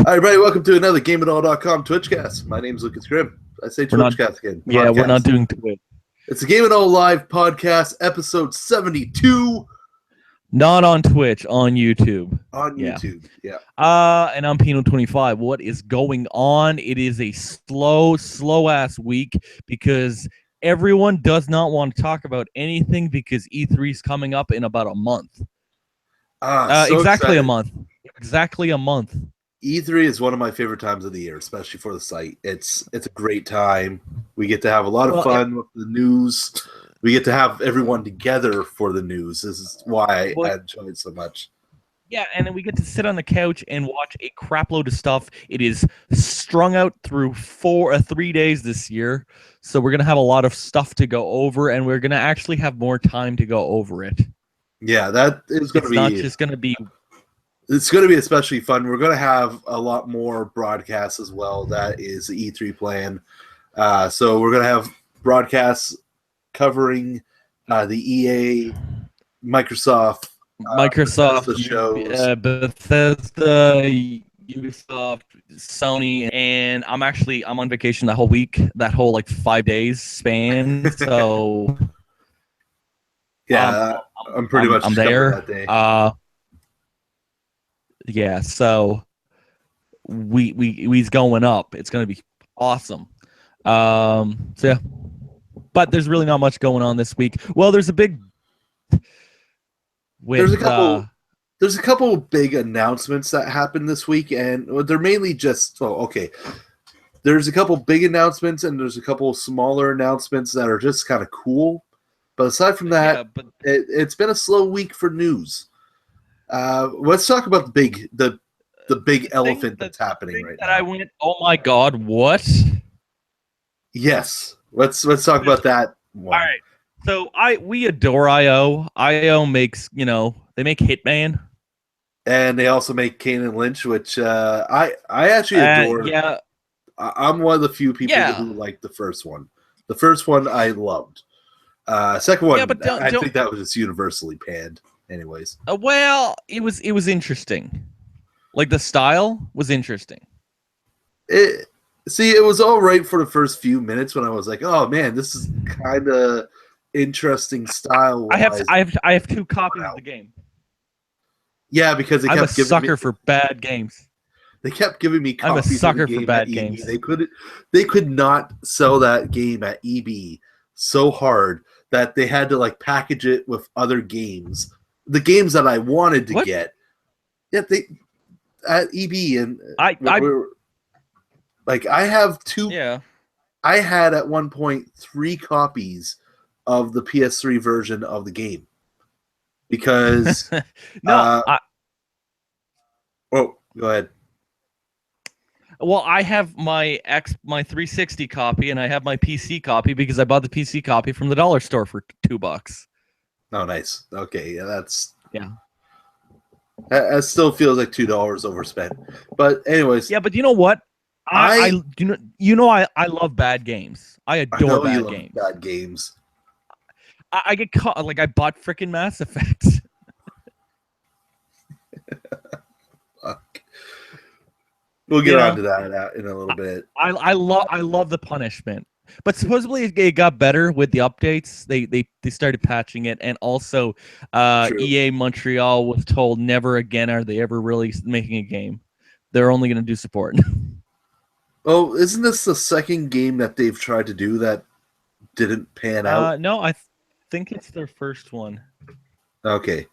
Hi, everybody. Welcome to another GameItAll.com Twitchcast. My name is Lucas Grimm. I say Twitchcast again. Yeah, Podcast. we're not doing Twitch. It's a GameItAll live podcast, episode 72. Not on Twitch, on YouTube. On YouTube, yeah. And I'm Pino25. What is going on? It is a slow-ass week because everyone does not want to talk about anything because E3 is coming up in about a month. So exactly excited. a month. Exactly a month. E3 is one of my favorite times of the year, especially for the site. It's a great time. We get to have a lot of fun with the news. We get to have everyone together for the news. This is why I enjoy it so much. Yeah, and then we get to sit on the couch and watch a crapload of stuff. It is strung out through 3 days this year, so we're going to have a lot of stuff to go over, and we're going to actually have more time to go over it. Yeah, that is going to be... It's not just going to be... It's going to be especially fun. We're going to have a lot more broadcasts as well. That is the E3 plan. So we're going to have broadcasts covering the EA, Microsoft Bethesda shows. Bethesda, Ubisoft, Sony, and I'm on vacation that whole week, that whole like 5 days span. So yeah, I'm pretty much there. That day. Yeah, so we's going up. It's going to be awesome. So yeah, but there's really not much going on this week. Well, there's a big. There's a couple big announcements that happened this week, and they're mainly just There's a couple big announcements, and there's a couple smaller announcements that are just kind of cool. But aside from that, it's been a slow week for news. Let's talk about the big elephant that's happening right now. I went, oh my god, what? Yes, let's talk about that one. All right, so we adore IO. IO makes they make Hitman, and they also make Kane and Lynch, which I actually adore. Yeah, I'm one of the few people who like the first one. The first one I loved. Second one, I think that was just universally panned. Anyways, well, it was interesting. Like the style was interesting. It was all right for the first few minutes when I was like, "Oh man, this is kind of interesting style." I have 2 copies of the game. Yeah, because they I'm kept a sucker for bad games. They kept giving me copies. I'm a sucker of the game for bad at games. EB. They could not sell that game at EB so hard that they had to like package it with other games. The games that I wanted to get. Yeah, they at EB, and I have 2. Yeah, I had at one point 3 copies of the PS3 version of the game because go ahead. Well, I have my 360 copy, and I have my PC copy because I bought the PC copy from the dollar store for $2. Oh, nice. Okay, yeah, that still feels like $2 overspent. But anyways, yeah. But you know what? I love bad games. I adore bad games. Bad games. I get caught. Like I bought freaking Mass Effect. Fuck. We'll get on to that in a little bit. I love the punishment. But supposedly it got better with the updates. They started patching it, and also EA Montreal was told never again are they ever really making a game. They're only going to do support. Oh, isn't this the second game that they've tried to do that didn't pan out? No, I think it's their first one. Okay.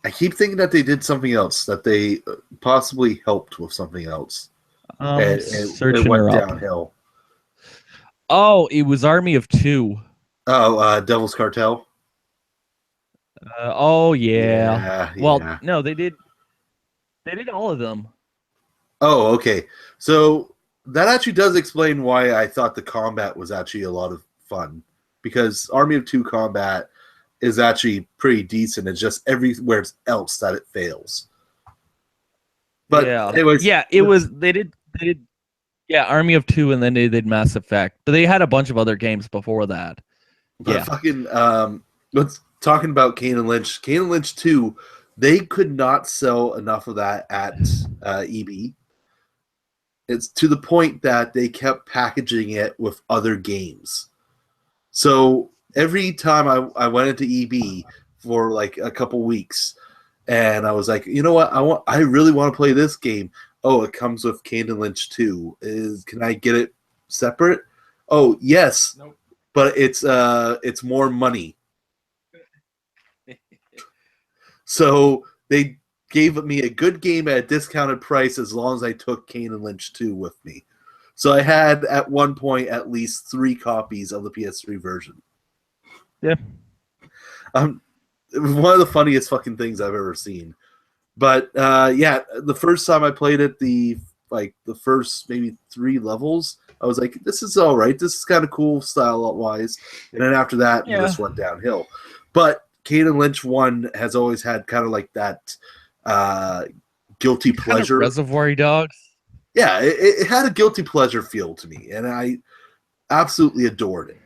I keep thinking that they did something else, that they possibly helped with something else. It went downhill. Oh, it was Army of Two. Oh, Devil's Cartel? Oh, yeah. Well, yeah. No, they did all of them. Oh, okay. So that actually does explain why I thought the combat was actually a lot of fun. Because Army of Two combat is actually pretty decent. It's just everywhere else that it fails. But anyways, they did Army of Two, and then they did Mass Effect. But they had a bunch of other games before that. But let's talking about Kane and Lynch. Kane and Lynch 2, they could not sell enough of that at EB. It's to the point that they kept packaging it with other games. So every time I went into EB for like a couple weeks, and I was like, you know what, I really want to play this game. Oh, it comes with Kane and Lynch 2. Can I get it separate? Oh, yes. Nope. But it's more money. So they gave me a good game at a discounted price as long as I took Kane and Lynch 2 with me. So I had at one point at least 3 copies of the PS3 version. Yeah. It was one of the funniest fucking things I've ever seen. But yeah, the first time I played it, the first maybe 3 levels, I was like, this is all right. This is kind of cool style-wise. And then after that, it just went downhill. But Kane and Lynch 1 has always had kind of like that guilty pleasure. Kind of Reservoir Dogs? Yeah, it had a guilty pleasure feel to me, and I absolutely adored it.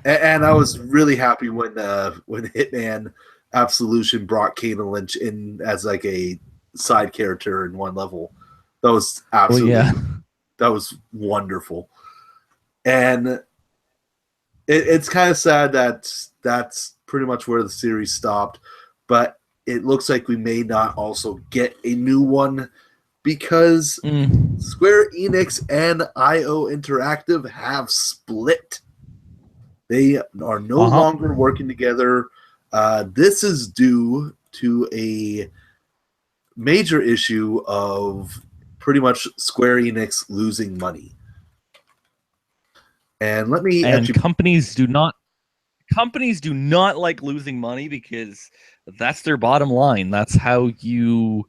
And I was really happy when Hitman Absolution brought Kane and Lynch in as like a side character in one level. That was absolutely that was wonderful. And it's kind of sad that that's pretty much where the series stopped, but it looks like we may not also get a new one because Square Enix and IO Interactive have split. They are no longer working together. This is due to a major issue of pretty much Square Enix losing money. And companies do not like losing money because that's their bottom line. That's how you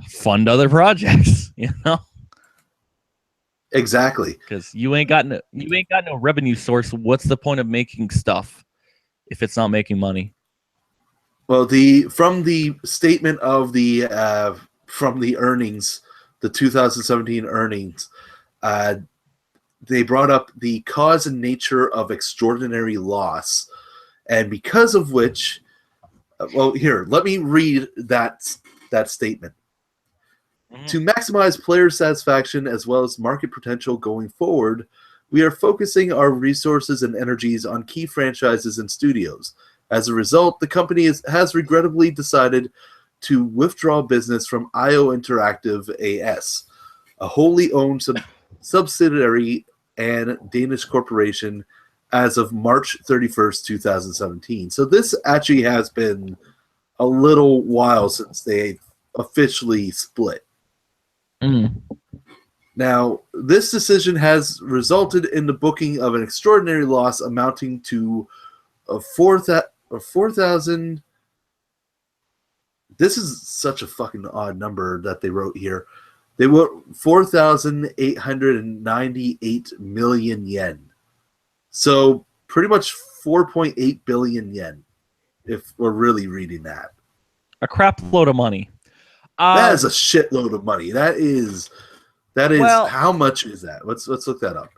fund other projects, you know? Exactly. Because you ain't got no revenue source. What's the point of making stuff if it's not making money? Well, from the statement of from the earnings, the 2017 earnings, they brought up the cause and nature of extraordinary loss, and because of which, well, here, let me read that statement. To maximize player satisfaction as well as market potential going forward, we are focusing our resources and energies on key franchises and studios. As a result, the company has regrettably decided to withdraw business from IO Interactive AS, a wholly owned subsidiary and Danish corporation, as of March 31st, 2017. So this actually has been a little while since they officially split. Now, this decision has resulted in the booking of an extraordinary loss amounting to 4,000. This is such a fucking odd number that they wrote here. They wrote 4,898 million yen. So pretty much 4.8 billion yen, if we're really reading that. A crap load of money. That is a shitload of money. That is how much is that? Let's look that up.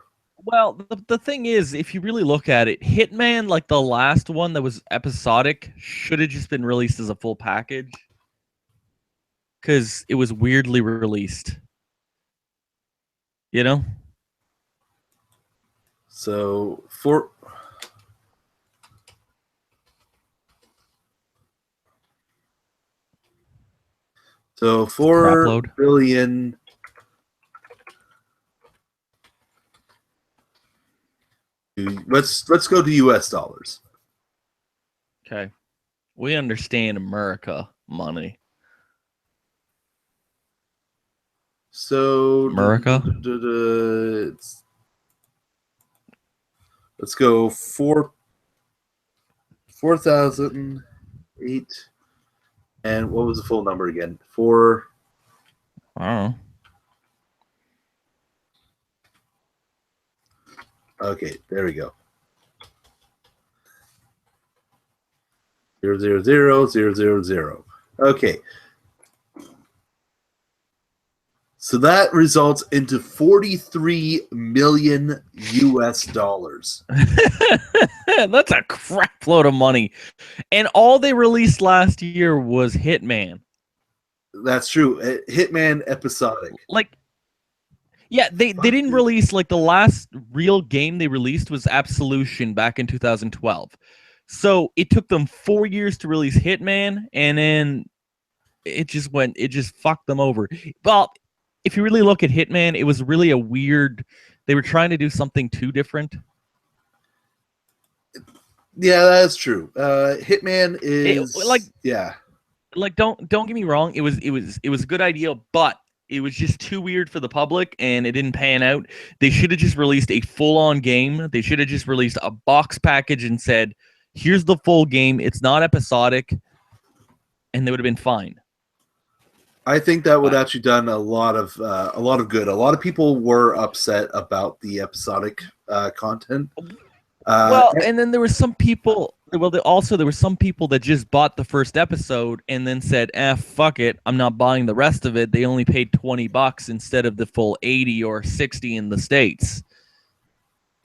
Well, the thing is, if you really look at it, Hitman, like the last one that was episodic, should have just been released as a full package because it was weirdly released. You know? So for So 4 billion. Let's go to US dollars. Okay. We understand America money. So America? Let's go 4,008. And what was the full number again? I don't know. Okay, there we go. 000,000. Okay. So that results into 43 million US dollars. That's a crap load of money. And all they released last year was Hitman. That's true. Hitman episodic. Like, yeah, they didn't release, like, the last real game they released was Absolution back in 2012. So it took them 4 years to release Hitman, and then it just fucked them over. Well, if you really look at Hitman, it was really a weird. They were trying to do something too different. Yeah, that's true. Hitman is don't get me wrong. It was a good idea, but it was just too weird for the public, and it didn't pan out. They should have just released a full-on game. They should have just released a box package and said, "Here's the full game. It's not episodic," and they would have been fine. I think that would actually done a lot of good. A lot of people were upset about the episodic content. And then there were some people. Well, there were some people that just bought the first episode and then said, fuck it, I'm not buying the rest of it." They only paid $20 instead of the full 80 or 60 in the States.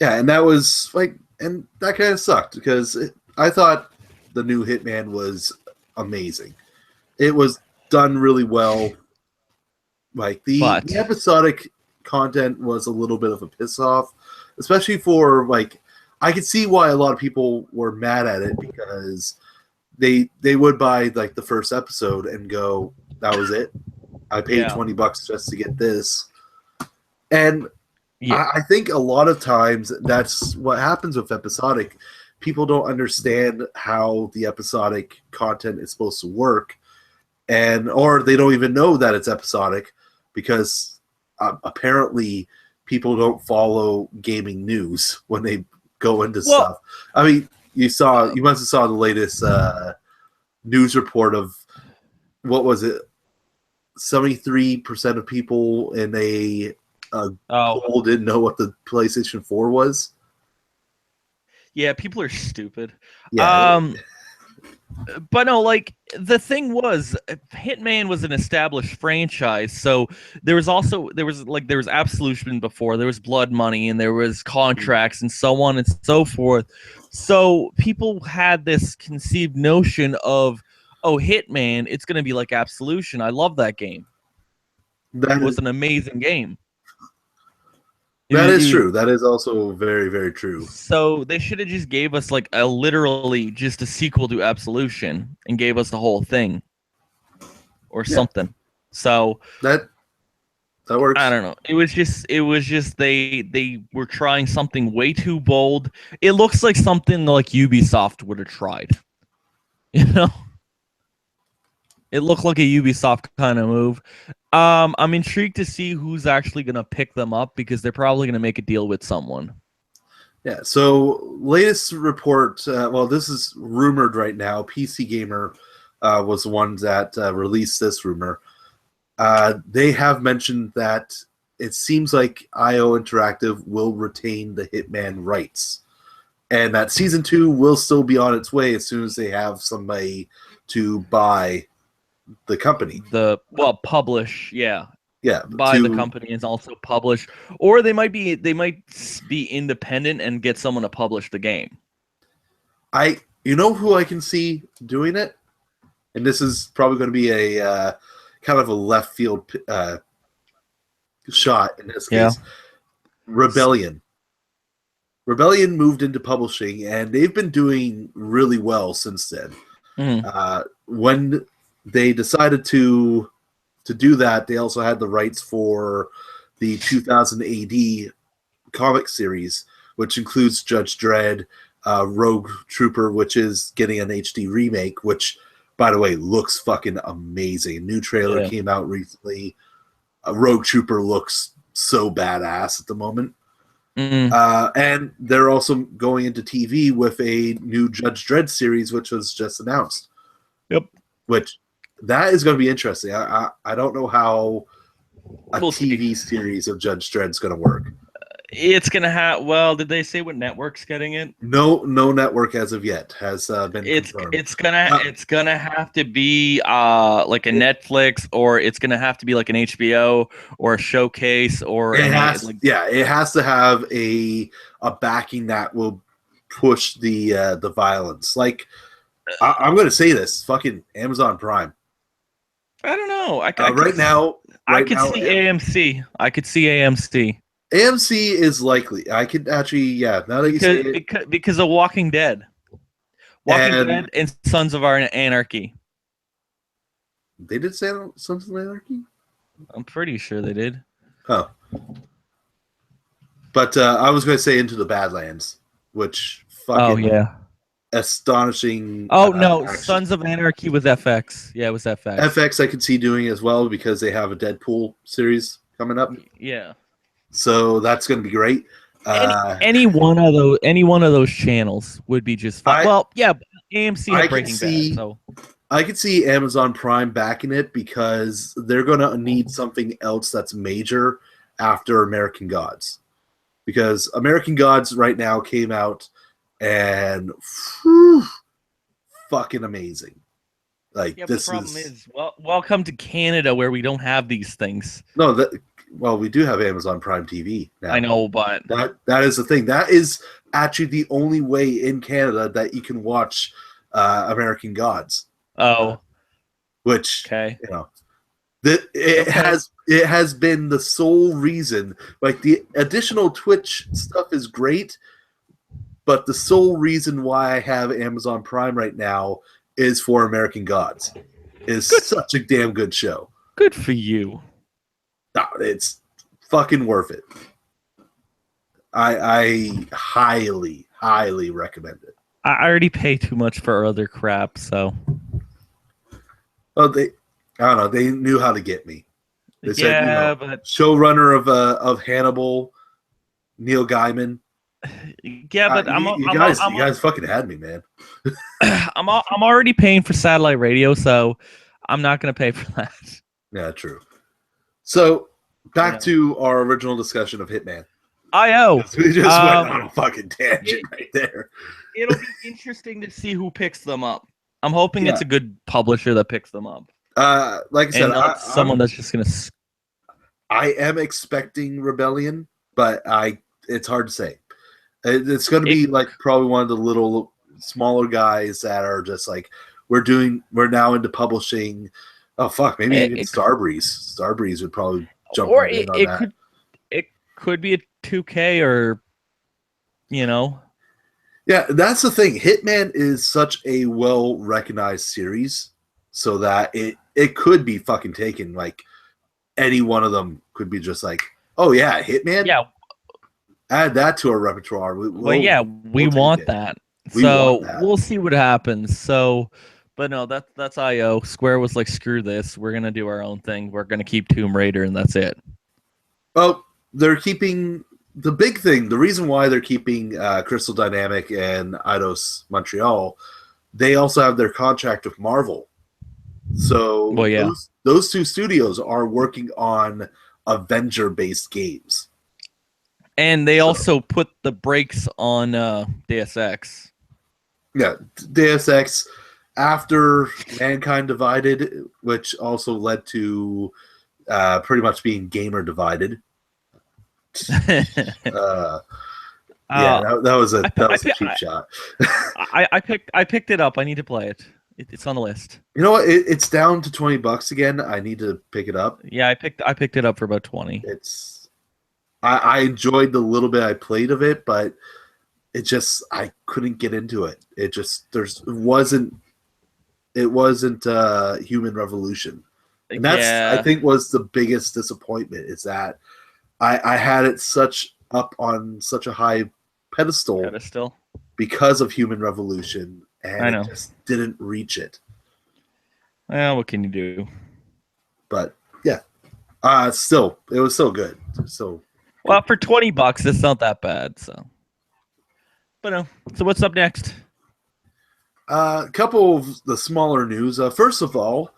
Yeah, and that was and that kind of sucked because I thought the new Hitman was amazing. It was done really well. The episodic content was a little bit of a piss off, especially for I could see why a lot of people were mad at it because they would buy the first episode and go, "That was it. I paid $20 just to get this." And I think a lot of times that's what happens with episodic. People don't understand how the episodic content is supposed to work, or they don't even know that it's episodic because apparently people don't follow gaming news when they go into stuff. I mean, you must have saw the latest news report of what was it? 73% of people in a poll didn't know what the PlayStation 4 was. Yeah, people are stupid. Yeah. But no, the thing was, Hitman was an established franchise, so there was Absolution before, there was Blood Money, and there was contracts and so on and so forth. So people had this conceived notion of, Hitman, it's going to be like Absolution. I love that game. It was an amazing game. That is true. That is also very, very true. So they should have just gave us literally just a sequel to Absolution and gave us the whole thing or something. So that works. I don't know. It was just they were trying something way too bold. It looks like something like Ubisoft would have tried. It looked like a Ubisoft kind of move. I'm intrigued to see who's actually going to pick them up because they're probably going to make a deal with someone. Yeah, so latest report, this is rumored right now. PC Gamer was the one that released this rumor. They have mentioned that it seems like IO Interactive will retain the Hitman rights. And that Season 2 will still be on its way as soon as they have somebody to buy the company. Publish, yeah. Yeah. Buy the company and also publish. Or they might be independent and get someone to publish the game. You know who I can see doing it? And this is probably going to be a kind of a left field shot in this case. Rebellion. Rebellion moved into publishing, and they've been doing really well since then. When they decided to do that, they also had the rights for the 2000 AD comic series, which includes Judge Dredd, Rogue Trooper, which is getting an HD remake, which, by the way, looks fucking amazing. A new trailer came out recently. Rogue Trooper looks so badass at the moment. And they're also going into TV with a new Judge Dredd series, which was just announced. Yep. Which, that is going to be interesting. I don't know how a TV series of Judge Dredd is going to work. It's going to have... Well, did they say what network's getting it? No network as of yet has been confirmed. It's gonna have to be like a Netflix, or it's gonna have to be like an HBO or a Showcase, or it has to have a backing that will push the violence. I'm going to say this: fucking Amazon Prime. I don't know. Right now, I could see AMC. I could see AMC. AMC is likely. I could actually, yeah. Now that you say it, because of Walking Dead, Dead, and Sons of Anarchy. They did say Sons of Anarchy. I'm pretty sure they did. Oh, but I was going to say Into the Badlands, which fucking astonishing. Oh no, action. Sons of Anarchy with FX. Yeah, it was FX. FX I could see doing as well because they have a Deadpool series coming up. Yeah. So that's going to be great. Any one of those channels would be just fine. Well, yeah, AMC had Breaking Bad, so I could see Amazon Prime backing it because they're going to need something else that's major after American Gods. Because American Gods right now came out and fucking amazing. Like, yeah, this the problem is welcome to Canada where we don't have these things. No, well, we do have Amazon Prime TV now. I know, but that is the thing. That is actually the only way in Canada that you can watch American Gods. Oh, which it has been the sole reason. Like, the additional Twitch stuff is great, but the sole reason why I have Amazon Prime right now is for American Gods. It's such a damn good show. Good for you. No, it's fucking worth it. I highly, highly recommend it. I already pay too much for other crap, so. Well, I don't know. They knew how to get me. They said, but showrunner of Hannibal, Neil Gaiman. Yeah, but you guys fucking had me, man. I'm already paying for satellite radio, so I'm not going to pay for that. Yeah, true. So back to our original discussion of Hitman. IO. We just went on a fucking tangent right there. It'll be interesting to see who picks them up. I'm hoping it's a good publisher that picks them up. Like I said, not someone that's just going to. I am expecting Rebellion, but it's hard to say. It's going to be like probably one of the little smaller guys that are just like, we're now into publishing. Oh fuck, maybe even Starbreeze. Starbreeze would probably jump right in on that. It could be a 2K or, Yeah, that's the thing. Hitman is such a well-recognized series, so that it could be fucking taken. Like, any one of them could be just like, oh yeah, Hitman. Yeah. Add that to our repertoire. We want that. We'll see what happens. So, but no, that's IO. Square was like, screw this. We're gonna do our own thing. We're gonna keep Tomb Raider, and that's it. Well, they're keeping the big thing. The reason why they're keeping Crystal Dynamic and Eidos Montreal, they also have their contract with Marvel. So those two studios are working on Avenger-based games. And they also put the brakes on Deus Ex. Yeah, Deus Ex after Mankind Divided, which also led to pretty much being gamer divided. That was a cheap shot. I picked it up. I need to play it. It's on the list. You know what? It's down to $20 again. I need to pick it up. Yeah, I picked it up for about 20. I enjoyed the little bit I played of it, but I couldn't get into it. It wasn't Human Revolution. And that's I think was the biggest disappointment, is that I had it up on such a high pedestal because of Human Revolution, and it just didn't reach it. Well, what can you do? But yeah, it was still good. Well, for $20, it's not that bad. So, but no. So what's up next? A couple of the smaller news. First of all,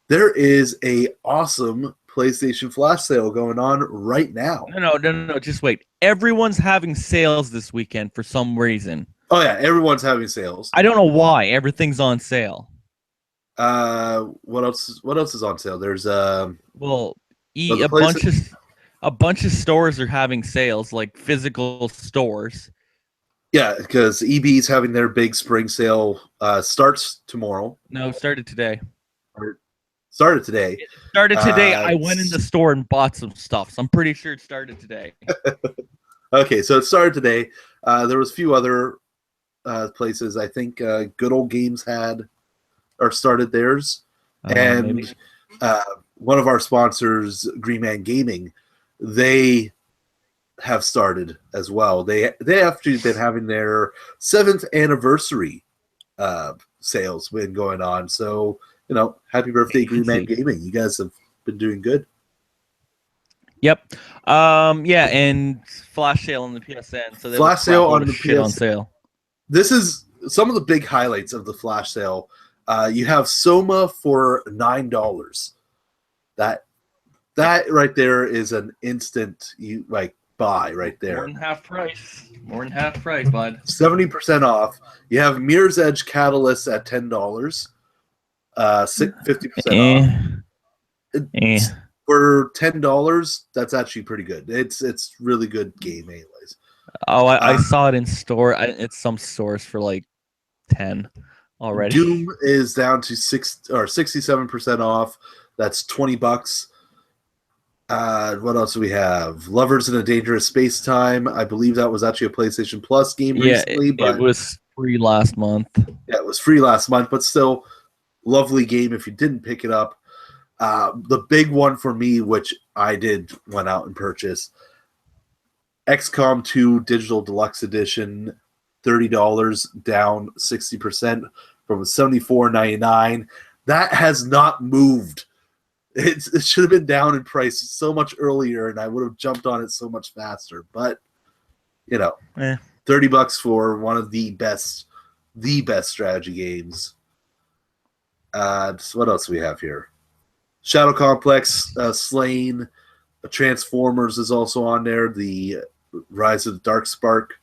there is a awesome PlayStation Flash sale going on right now. No. Just wait. Everyone's having sales this weekend for some reason. Oh yeah, everyone's having sales. I don't know why. Everything's on sale. What else is on sale? There's a bunch of stores are having sales, like physical stores. Yeah, because EB's having their big spring sale. Starts tomorrow. No, started today. Started today. It started today. I went in the store and bought some stuff, so I'm pretty sure it started today. Okay, so it started today. There was a few other places. I think Good Old Games started theirs, and one of our sponsors, Green Man Gaming, they have started as well. They actually been having their 7th anniversary sales been going on. So happy birthday, Green Man Gaming! You guys have been doing good. Yep. Yeah, and flash sale on the PSN. So flash sale on the shit on sale. This is some of the big highlights of the flash sale. You have Soma for $9. That right there is an instant buy right there. More than half price. More than half price, bud. 70% off. You have Mirror's Edge Catalyst at $10. 50% off. For $10, that's actually pretty good. It's really good game, anyways. Oh, I saw it in store. It's some stores for like 10 already. Doom is down to 67% off. That's $20. What else do we have? Lovers in a Dangerous Space Time. I believe that was actually a PlayStation Plus game recently. But it was free last month. Yeah, it was free last month, but still, lovely game if you didn't pick it up. The big one for me, which I went out and purchased, XCOM 2 Digital Deluxe Edition, $30, down 60% from $74.99. That has not moved. It should have been down in price so much earlier, and I would have jumped on it so much faster. But $30 for one of the best strategy games. What else do we have here? Shadow Complex, Slain, Transformers is also on there. The Rise of the Dark Spark.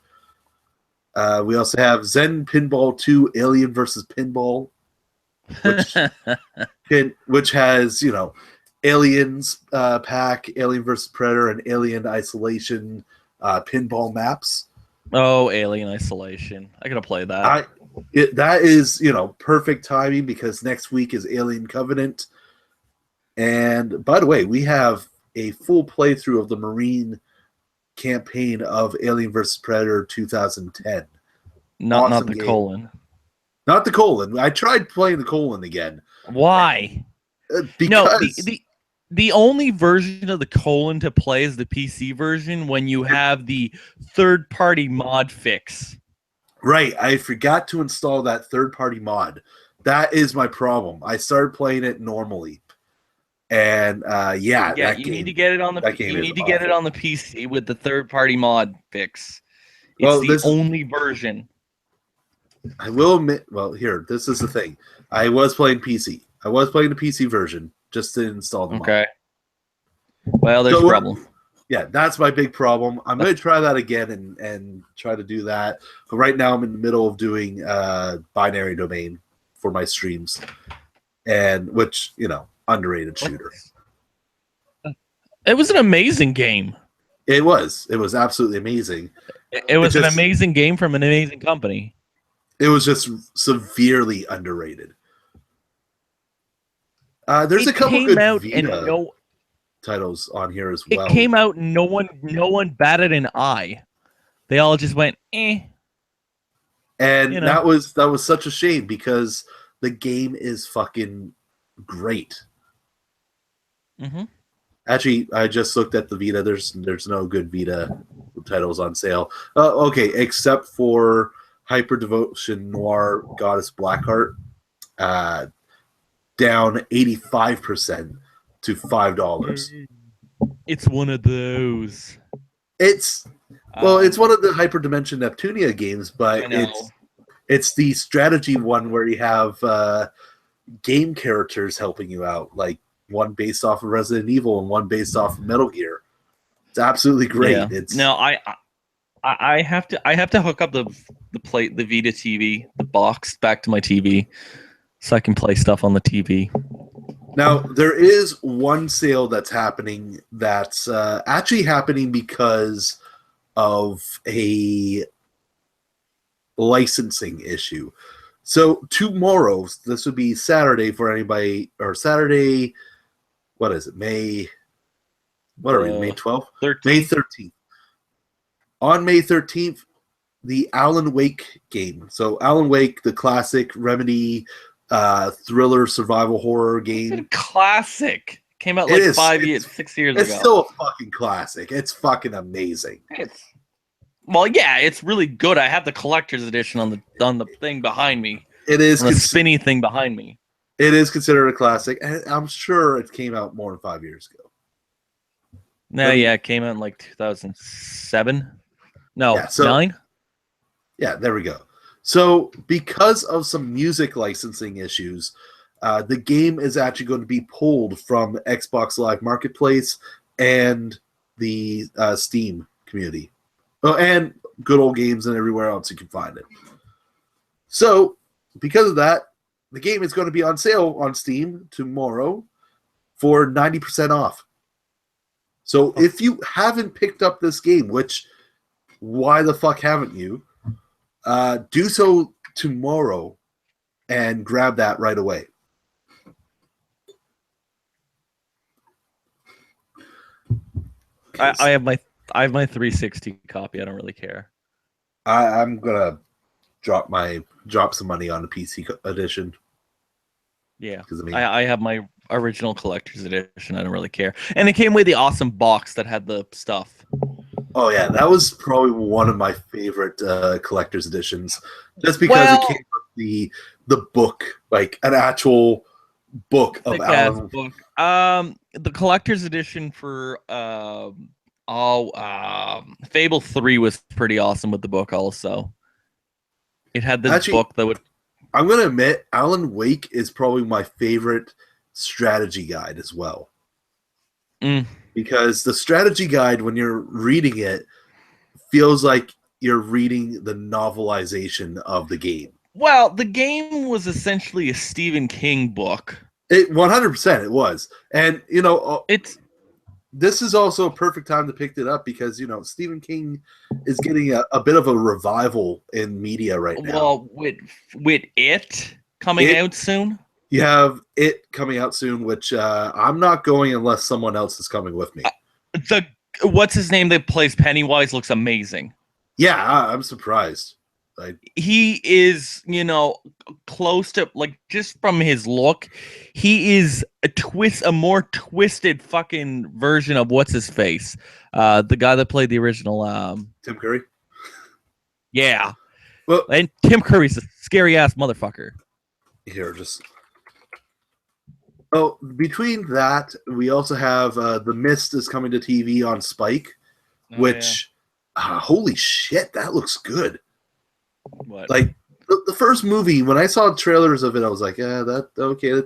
We also have Zen Pinball 2, Alien versus Pinball, which has Aliens pack, Alien versus Predator, and Alien Isolation pinball maps. Oh, Alien Isolation! I gotta play that. That is perfect timing because next week is Alien Covenant. And by the way, we have a full playthrough of the Marine campaign of Alien vs. Predator 2010. Not the colon. Not the colon. I tried playing the colon again. Why? Because the only version of the colon to play is the PC version when you have the third-party mod fix. Right. I forgot to install that third-party mod. That is my problem. I started playing it normally. And you need to get it on the get it on the PC with the third-party mod fix. It's the only version. I will admit. Well, here, this is the thing. I was playing PC. I was playing the PC version just to install the mod. Okay. Well, there's a problem. Yeah, that's my big problem. I'm going to try that again and try to do that. But right now, I'm in the middle of doing binary domain for my streams, and which underrated shooter. It was an amazing game. It was absolutely amazing. It was an amazing game from an amazing company. It was just severely underrated. There's a couple good Vita titles on here as well. It came out and no one batted an eye. They all just went eh. And that was such a shame because the game is fucking great. Mm-hmm. Actually, I just looked at the Vita. There's no good Vita titles on sale. Okay, except for Hyper Devotion Noir Goddess Blackheart, down 85% to $5. It's one of those. It's one of the Hyper Dimension Neptunia games, but it's the strategy one where you have game characters helping you out, like one based off of Resident Evil and one based off of Metal Gear. It's absolutely great. Yeah. I have to hook up the Vita TV, the box, back to my TV, so I can play stuff on the TV. Now there is one sale that's happening that's actually happening because of a licensing issue. So tomorrow, this would be Saturday for anybody, or Saturday, what is it, May 12th? 13th. May 13th. On May 13th, the Alan Wake game. So Alan Wake, the classic Remedy thriller survival horror game. Classic. Came out like 6 years ago. It's still a fucking classic. It's fucking amazing. It's really good. I have the collector's edition on the thing behind me. It is the spinny thing behind me. It is considered a classic, and I'm sure it came out more than 5 years ago. No, it came out in like 2007. No, 9. Yeah, there we go. So, because of some music licensing issues, the game is actually going to be pulled from Xbox Live Marketplace and the Steam community. Oh, and Good Old Games and everywhere else you can find it. So, because of that, the game is going to be on sale on Steam tomorrow for 90% off. So, if you haven't picked up this game, which, why the fuck haven't you? Do so tomorrow and grab that right away. I have my 360 copy. I don't really care. I'm gonna drop some money on the PC edition. Yeah, I have my original collector's edition. I don't really care, and it came with the awesome box that had the stuff. Oh yeah, that was probably one of my favorite collector's editions, just because it came with the book, like an actual book of Alan. Book. The collector's edition for Fable 3 was pretty awesome with the book. Also, it had this book that would. I'm gonna admit, Alan Wake is probably my favorite strategy guide as well. Because the strategy guide, when you're reading it, feels like you're reading the novelization of the game. Well, the game was essentially a Stephen King book. 100% it was. And, this is also a perfect time to pick it up because, Stephen King is getting a bit of a revival in media right now. Well, with it coming out soon? You have it coming out soon, which I'm not going unless someone else is coming with me. What's his name that plays Pennywise looks amazing. Yeah, I'm surprised. He is, close to, like, just from his look, he is a more twisted fucking version of what's his face, the guy that played the original. Tim Curry. Yeah, well, and Tim Curry's a scary ass motherfucker. Here, just. Oh, between that, we also have The Mist is coming to TV on Spike, which, holy shit, that looks good. What? Like the first movie, when I saw trailers of it, I was like, "Yeah,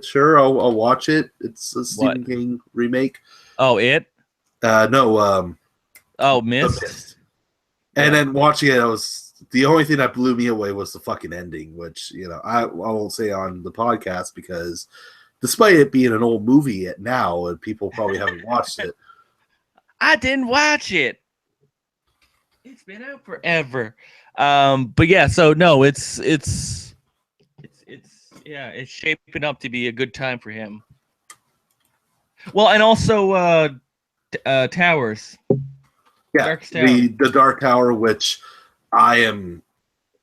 sure, I'll watch it." It's a Stephen King remake. Oh, it? No. Mist. The Mist. And then watching it, the only thing that blew me away was the fucking ending, which I won't say on the podcast because, despite it being an old movie now, and people probably haven't watched it. I didn't watch it. It's been out forever. But yeah, so no, it's shaping up to be a good time for him. Well, and also Towers. Yeah, the Dark Tower, which I am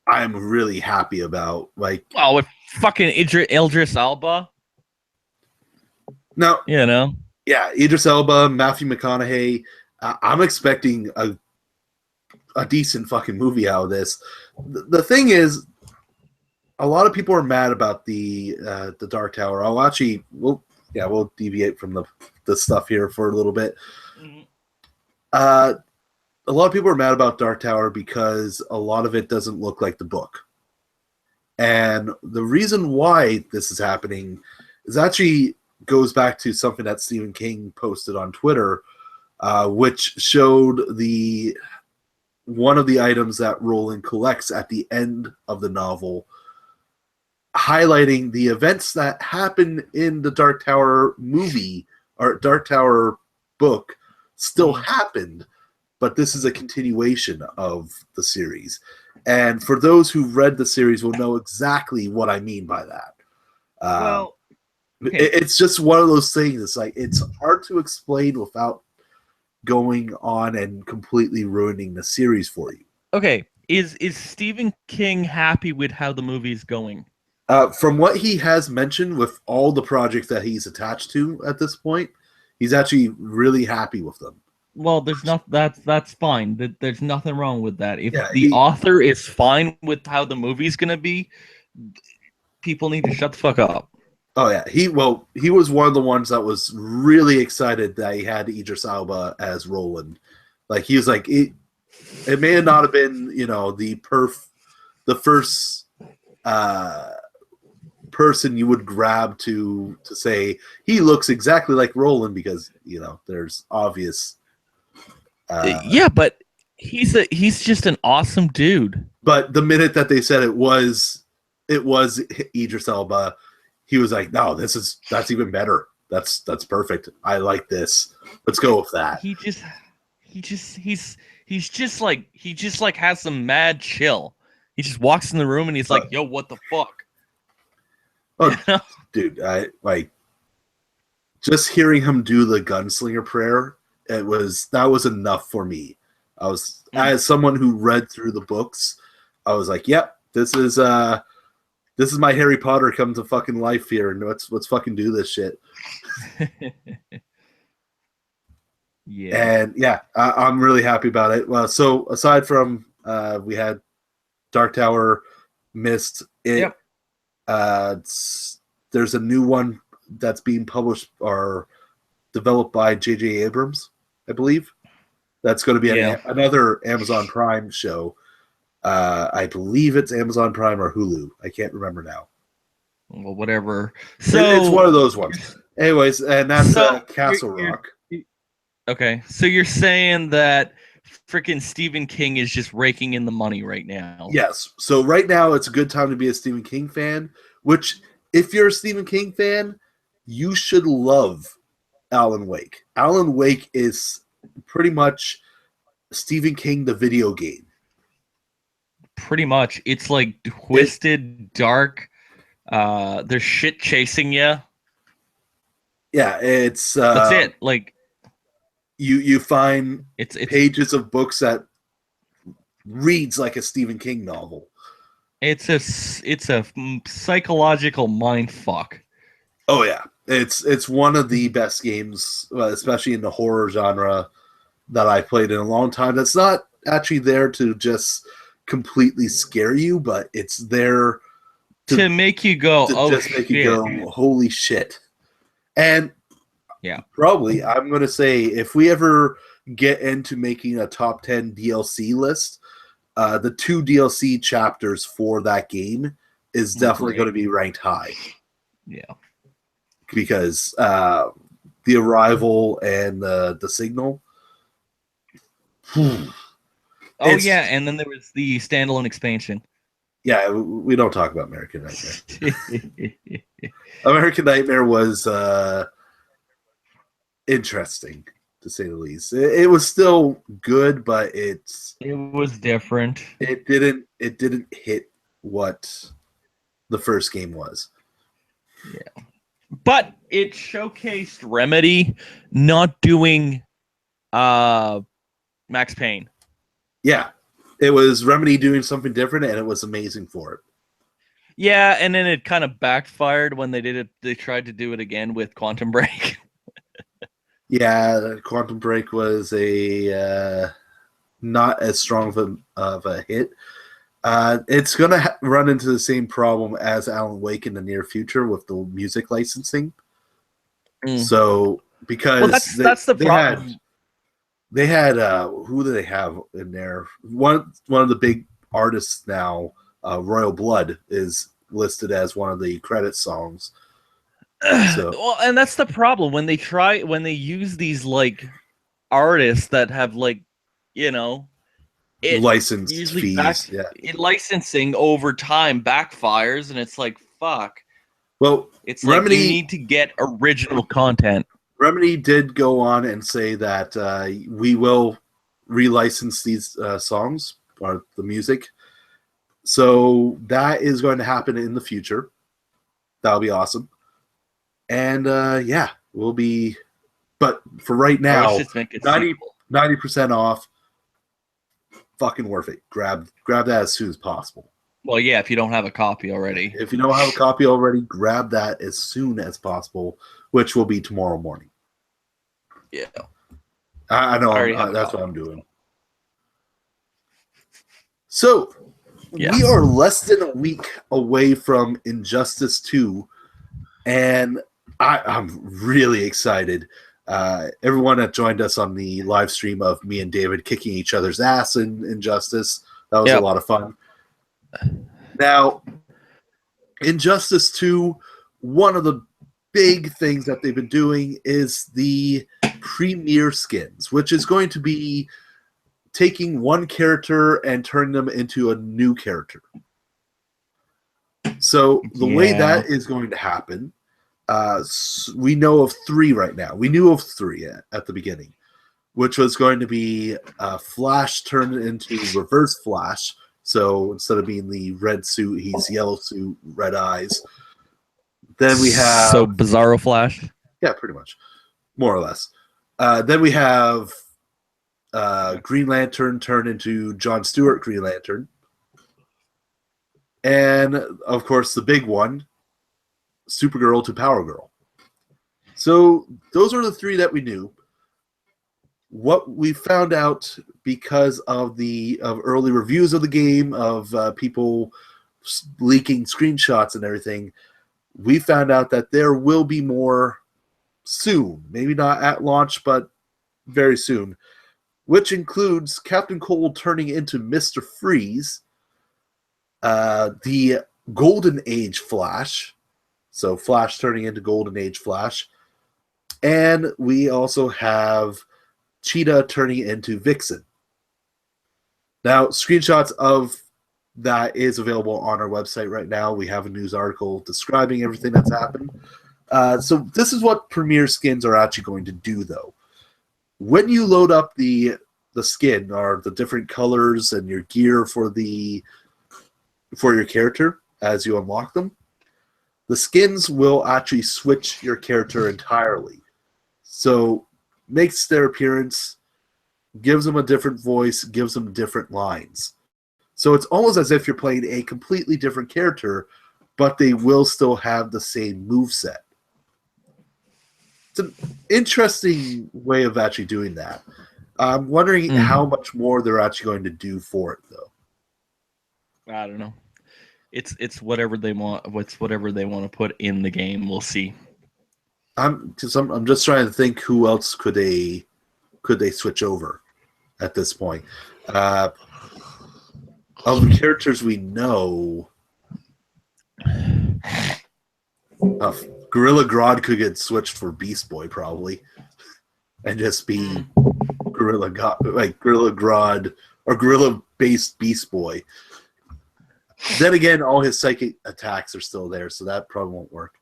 really happy about. Like, with fucking Idris Elba. Now, yeah, Idris Elba, Matthew McConaughey. I'm expecting a decent fucking movie out of this. The thing is, a lot of people are mad about the Dark Tower. We'll deviate from the stuff here for a little bit. Mm-hmm. A lot of people are mad about Dark Tower because a lot of it doesn't look like the book. And the reason why this is happening is actually goes back to something that Stephen King posted on Twitter, which showed one of the items that Roland collects at the end of the novel, highlighting the events that happen in the Dark Tower movie or Dark Tower book still happened, but this is a continuation of the series. And for those who read the series will know exactly what I mean by that. Well, okay. It's just one of those things. It's like it's hard to explain without going on and completely ruining the series for you. Okay, is Stephen King happy with how the movie's going? From what he has mentioned with all the projects that he's attached to at this point, he's actually really happy with them. Well, that's fine. There's nothing wrong with that. If Yeah, the author is fine with how the movie's gonna be, people need to shut the fuck up. Oh yeah, he was one of the ones that was really excited that he had Idris Elba as Roland. Like he was like it may not have been the first person you would grab to say he looks exactly like Roland because there's obvious. Yeah, but he's just an awesome dude. But the minute that they said it was Idris Elba, he was like, "No, that's even better. That's perfect. I like this. Let's go with that." He's just like has some mad chill. He just walks in the room and he's like, "Yo, what the fuck?" Oh, dude, I like just hearing him do the gunslinger prayer. That was enough for me. I was as someone who read through the books, I was like, "Yep, this is my Harry Potter come to fucking life here, and let's fucking do this shit." Yeah, and yeah, I'm really happy about it. Well, so aside from we had Dark Tower, Mist, Yep. There's a new one that's being published or developed by J.J. Abrams, I believe. That's going to be another Amazon Prime show. I believe it's Amazon Prime or Hulu. I can't remember now. Well, whatever. So it's one of those ones. Anyways, and that's Castle Rock. Okay, so you're saying that freaking Stephen King is just raking in the money right now? Yes. So right now it's a good time to be a Stephen King fan, which if you're a Stephen King fan, you should love Alan Wake. Alan Wake is pretty much Stephen King the video game. Pretty much. It's like twisted, dark. There's shit chasing you. Yeah, it's that's it. Like you find it's pages of books that reads like a Stephen King novel. It's a psychological mind fuck. Oh yeah, it's one of the best games, especially in the horror genre, that I've played in a long time. That's not actually there to just completely scare you, but it's there to make you go, to just make you go, holy shit. And yeah, probably I'm going to say if we ever get into making a top 10 DLC list, the 2 DLC chapters for that game is definitely going to be ranked high. Yeah. Because the Arrival and the Signal. Oh yeah, and then there was the standalone expansion. Yeah, we don't talk about American Nightmare. American Nightmare was interesting, to say the least. It was still good, but it was different. It didn't hit what the first game was. Yeah. But it showcased Remedy not doing Max Payne. Yeah. It was Remedy doing something different, and it was amazing for it. Yeah, and then it kind of backfired when they did it. They tried to do it again with Quantum Break. Yeah, Quantum Break was a not as strong of a hit. It's going to run into the same problem as Alan Wake in the near future with the music licensing. So, because that's the problem. They had who do they have in there? One of the big artists now, Royal Blood, is listed as one of the credit songs. So. Well, and that's the problem when they use these like artists that have like, licensed fees. Licensing over time backfires, and it's like fuck. Well, it's Remedy, like you need to get original content. Remedy did go on and say that we will relicense these songs or the music, So that is going to happen in the future. That'll be awesome. And we'll be. But for right now, 90% off. Fucking worth it. Grab that as soon as possible. Well, yeah, if you don't have a copy already. If you don't have a copy already, grab that as soon as possible, which will be tomorrow morning. Yeah. I know. That's what I'm doing. So, we are less than a week away from Injustice 2, and I'm really excited. Everyone that joined us on the live stream of me and David kicking each other's ass in Injustice, that was a lot of fun. Now, Injustice 2, one of the big things that they've been doing is the Premier Skins, which is going to be taking one character and turning them into a new character. So the way that is going to happen, we know of 3 right now. We knew of 3 at the beginning, which was going to be Flash turned into Reverse Flash. So instead of being the red suit, he's yellow suit, red eyes. Then we have Bizarro Flash. Yeah, pretty much, more or less. Then we have Green Lantern turned into John Stewart Green Lantern, and of course the big one, Supergirl to Power Girl. So those are the 3 that we knew. What we found out because of early reviews of the game, of people leaking screenshots and everything, we found out that there will be more soon. Maybe not at launch, but very soon. Which includes Captain Cold turning into Mr. Freeze, the Golden Age Flash, so Flash turning into Golden Age Flash, and we also have Cheetah turning into Vixen. Now, screenshots of that is available on our website right now. We have a news article describing everything that's happened. So this is what Premier Skins are actually going to do, though. When you load up the skin, or the different colors and your gear for your character as you unlock them, the skins will actually switch your character entirely. So makes their appearance, gives them a different voice, gives them different lines. So it's almost as if you're playing a completely different character, but they will still have the same moveset. It's an interesting way of actually doing that. I'm wondering how much more they're actually going to do for it, though. I don't know. It's whatever they want. Whatever they want to put in the game. We'll see. I'm just trying to think who else could they switch over at this point. Of the characters we know, Gorilla Grodd could get switched for Beast Boy probably, and just be Gorilla Grodd or Gorilla-based Beast Boy. Then again, all his psychic attacks are still there, so that probably won't work.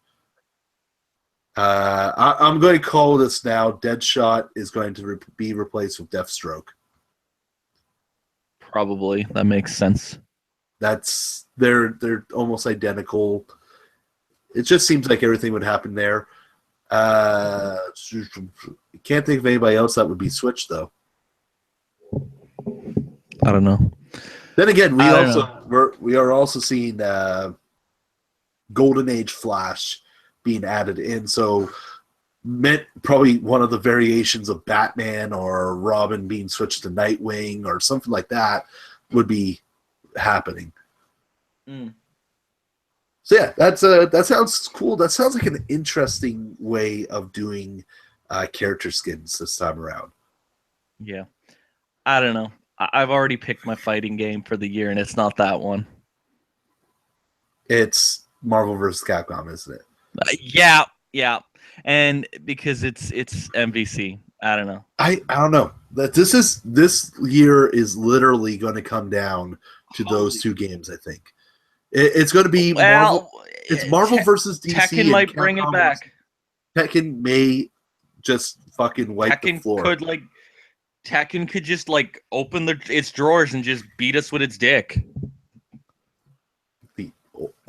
I'm going to call this now. Deadshot is going to be replaced with Deathstroke. Probably. That makes sense. They're almost identical. It just seems like everything would happen there. Can't think of anybody else that would be switched, though. I don't know. Then again, we are also seeing Golden Age Flash being added in, so probably one of the variations of Batman or Robin being switched to Nightwing or something like that would be happening. So yeah, that sounds cool. That sounds like an interesting way of doing character skins this time around. Yeah, I don't know. I've already picked my fighting game for the year, and it's not that one. It's Marvel vs. Capcom, isn't it? Yeah, and because it's MVC. I don't know. I don't know. That this year is literally going to come down to those 2 games. I think it's going to be Marvel. It's Marvel versus DC. Tekken might bring it back. Tekken may just fucking wipe the floor. Tekken could just open its drawers and just beat us with its dick.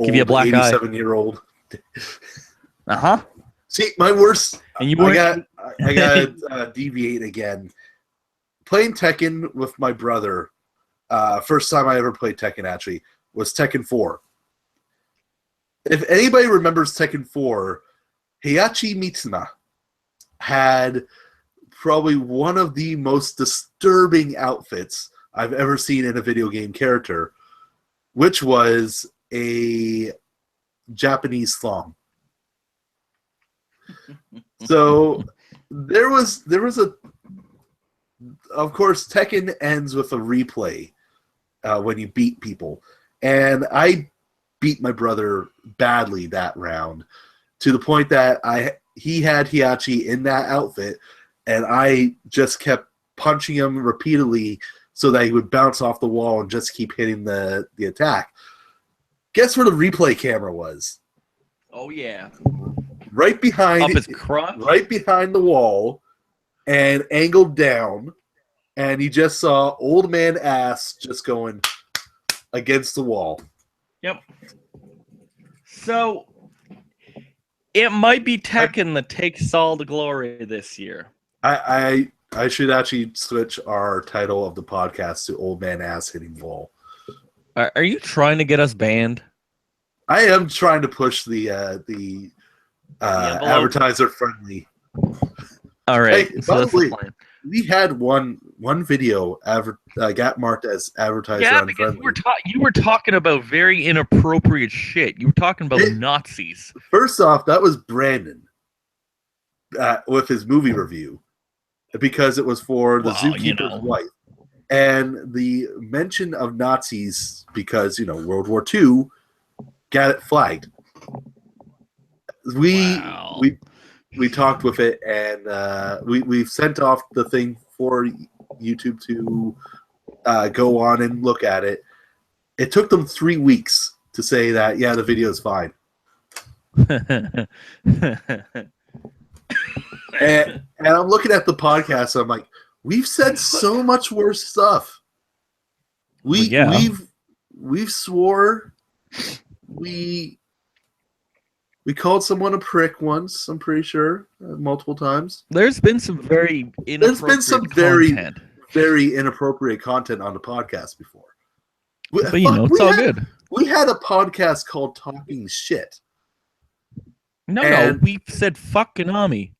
Give you a black 87-year-old. See, my worst. And you were. I got deviate again. Playing Tekken with my brother. First time I ever played Tekken actually was Tekken 4. If anybody remembers Tekken 4, Heihachi Mitsuna had probably one of the most disturbing outfits I've ever seen in a video game character, which was a Japanese thong. So there was a, of course, Tekken ends with a replay when you beat people, and I beat my brother badly that round to the point that he had Heihachi in that outfit, and I just kept punching him repeatedly so that he would bounce off the wall and just keep hitting the attack. Guess where the replay camera was? Oh yeah, right behind up his crotch, right behind the wall, and angled down, and you just saw old man ass just going against the wall. Yep. So it might be Tekken that takes all the glory this year. I should actually switch our title of the podcast to "Old Man Ass Hitting Wall." Are you trying to get us banned? I am trying to push the advertiser friendly. All right. Hey, so that's the plan. We had one video got marked as advertiser unfriendly. Yeah, because you were talking about very inappropriate shit. You were talking about Nazis. First off, that was Brandon with his movie review, because it was for the zookeeper's wife. And the mention of Nazis, because, World War II, got it flagged. We talked with it, and we've sent off the thing for YouTube to go on and look at it. It took them 3 weeks to say that, yeah, the video is fine. and I'm looking at the podcast, and I'm like, we've said so much worse stuff. We've swore. We called someone a prick once, I'm pretty sure, multiple times. There's been some very inappropriate very inappropriate content on the podcast before. But it's all good. We had a podcast called Talking Shit. No, we said fuck Konami.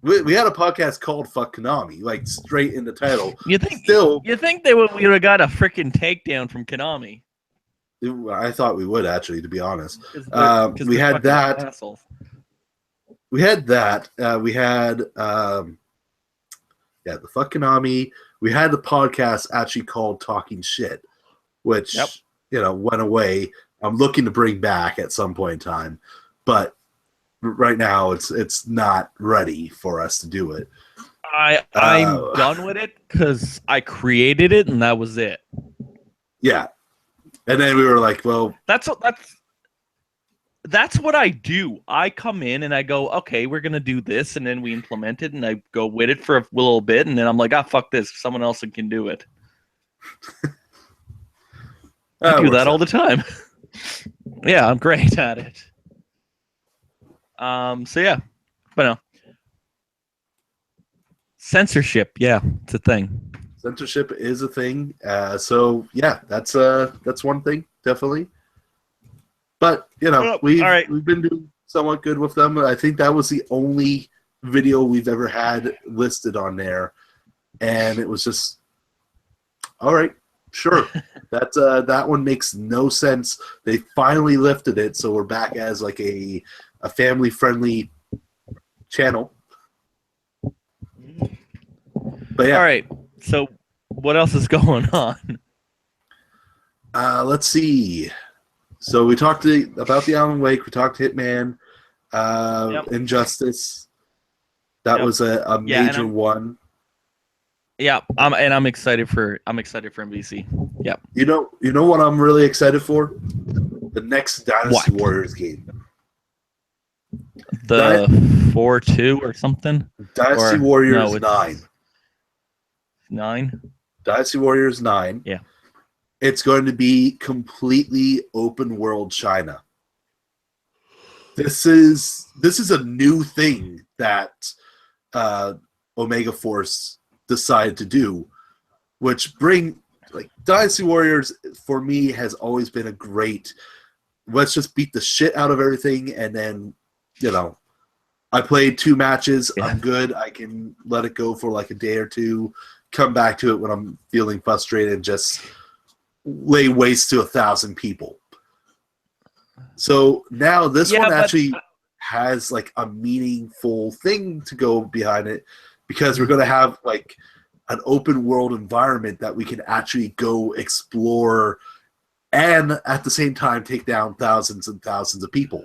We had a podcast called Fuck Konami, like straight in the title. You think they would have got a freaking takedown from Konami? I thought we would, actually, to be honest. We had that. Assholes. We had that. We had the Fuck Konami. We had the podcast actually called Talking Shit, which went away. I'm looking to bring back at some point in time, but right now it's not ready for us to do it. I'm done with it because I created it and that was it. Yeah. And then we were like, well, that's what I do. I come in and I go, okay, we're gonna do this, and then we implement it, and I go with it for a little bit, and then I'm like, fuck this, someone else can do it. I do that all the time. Yeah, I'm great at it. So yeah, but no. Censorship, yeah, it's a thing. Censorship is a thing. So yeah, that's one thing, definitely. But we've been doing somewhat good with them. I think that was the only video we've ever had listed on there, and it was just all right. Sure, that one makes no sense. They finally lifted it, so we're back as like a family-friendly channel. But yeah. All right. So what else is going on? Let's see. So we talked about the Alan Wake. We talked Hitman, Injustice. That was a major one. Yeah, I'm excited for MVC. Yeah. You know what I'm really excited for? The next Dynasty Warriors game. The 4-2 or something? Dynasty Warriors 9. 9? Dynasty Warriors 9. Yeah. It's going to be completely open world China. This is a new thing that Omega Force decided to do, which Dynasty Warriors for me has always been a great. Let's just beat the shit out of everything, and then I played 2 matches. Yeah. I'm good. I can let it go for like a day or two. Come back to it when I'm feeling frustrated and just lay waste to 1,000 people. So now this one actually has like a meaningful thing to go behind it, because we're going to have like an open world environment that we can actually go explore and at the same time take down thousands and thousands of people.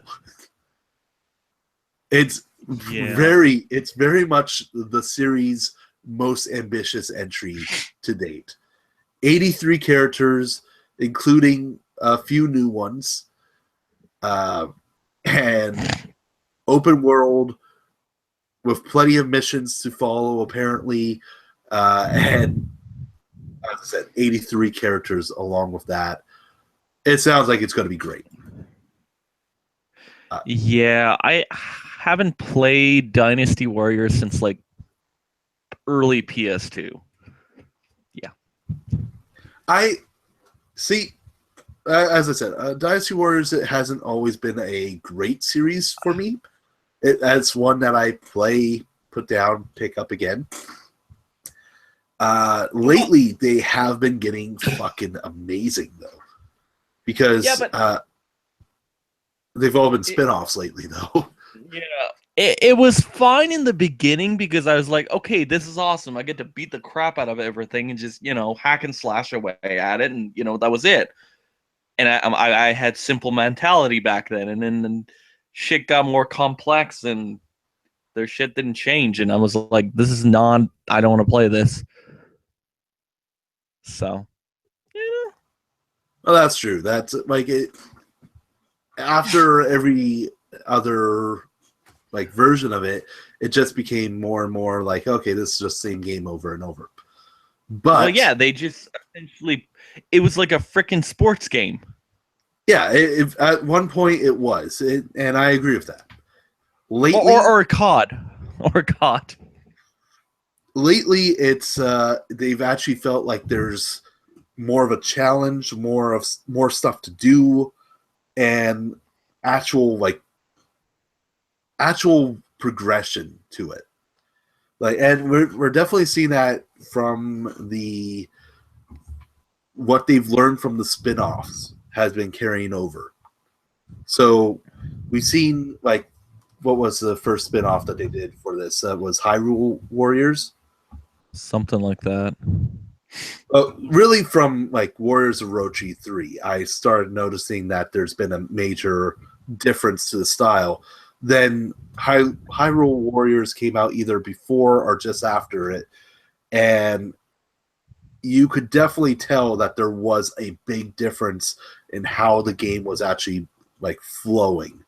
It's very much the series' most ambitious entry to date. 83 characters, including a few new ones, and open world with plenty of missions to follow, apparently, and as I said, 83 characters along with that. It sounds like it's going to be great. I haven't played Dynasty Warriors since like early PS2. Yeah. I see. As I said, Dynasty Warriors, it hasn't always been a great series for me. It's one that I play, put down, pick up again. Lately, they have been getting fucking amazing, though. Because they've all been spin-offs lately, though. Yeah. It was fine in the beginning because I was like, okay, this is awesome. I get to beat the crap out of everything and just, hack and slash away at it. And, that was it. And I had simple mentality back then. And then shit got more complex and their shit didn't change. And I was like, I don't want to play this. So, Well, that's true. That's like it. After every other version of it, it just became more and more like, okay, this is just the same game over and over. But they just essentially, it was like a freaking sports game. Yeah, at one point it was, and I agree with that. Lately, or a COD, Lately, it's they've actually felt like there's more of a challenge, more stuff to do, and actual progression to it. And we're definitely seeing that from what they've learned from the spin-offs has been carrying over. So we've seen what was the first spin-off that they did for this? That was Hyrule Warriors. Something like that. Really from Warriors of Orochi 3, I started noticing that there's been a major difference to the style. Then Hyrule Warriors came out either before or just after it, and you could definitely tell that there was a big difference in how the game was actually flowing.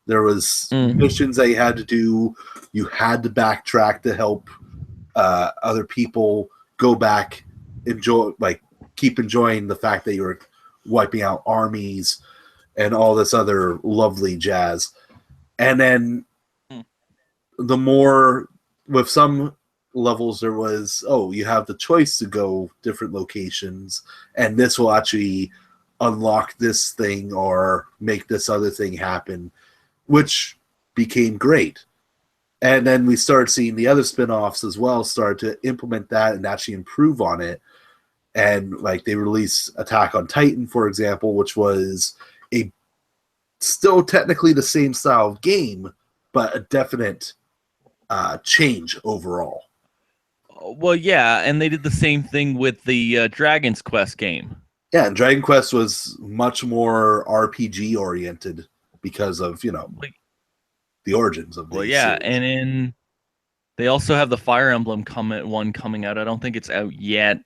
There was missions that you had to do. You had to backtrack to help other people go back, keep enjoying the fact that you were wiping out armies and all this other lovely jazz. And then the more, with some levels, there was, you have the choice to go different locations, and this will actually unlock this thing or make this other thing happen, which became great. And then we started seeing the other spin-offs as well start to implement that and actually improve on it. And they released Attack on Titan, for example, which was still technically the same style of game, but a definite change overall. Well, yeah, and they did the same thing with the Dragon's Quest game. Yeah, and Dragon Quest was much more RPG oriented because of the origins of the series. And then they also have the Fire Emblem coming out. I don't think it's out yet.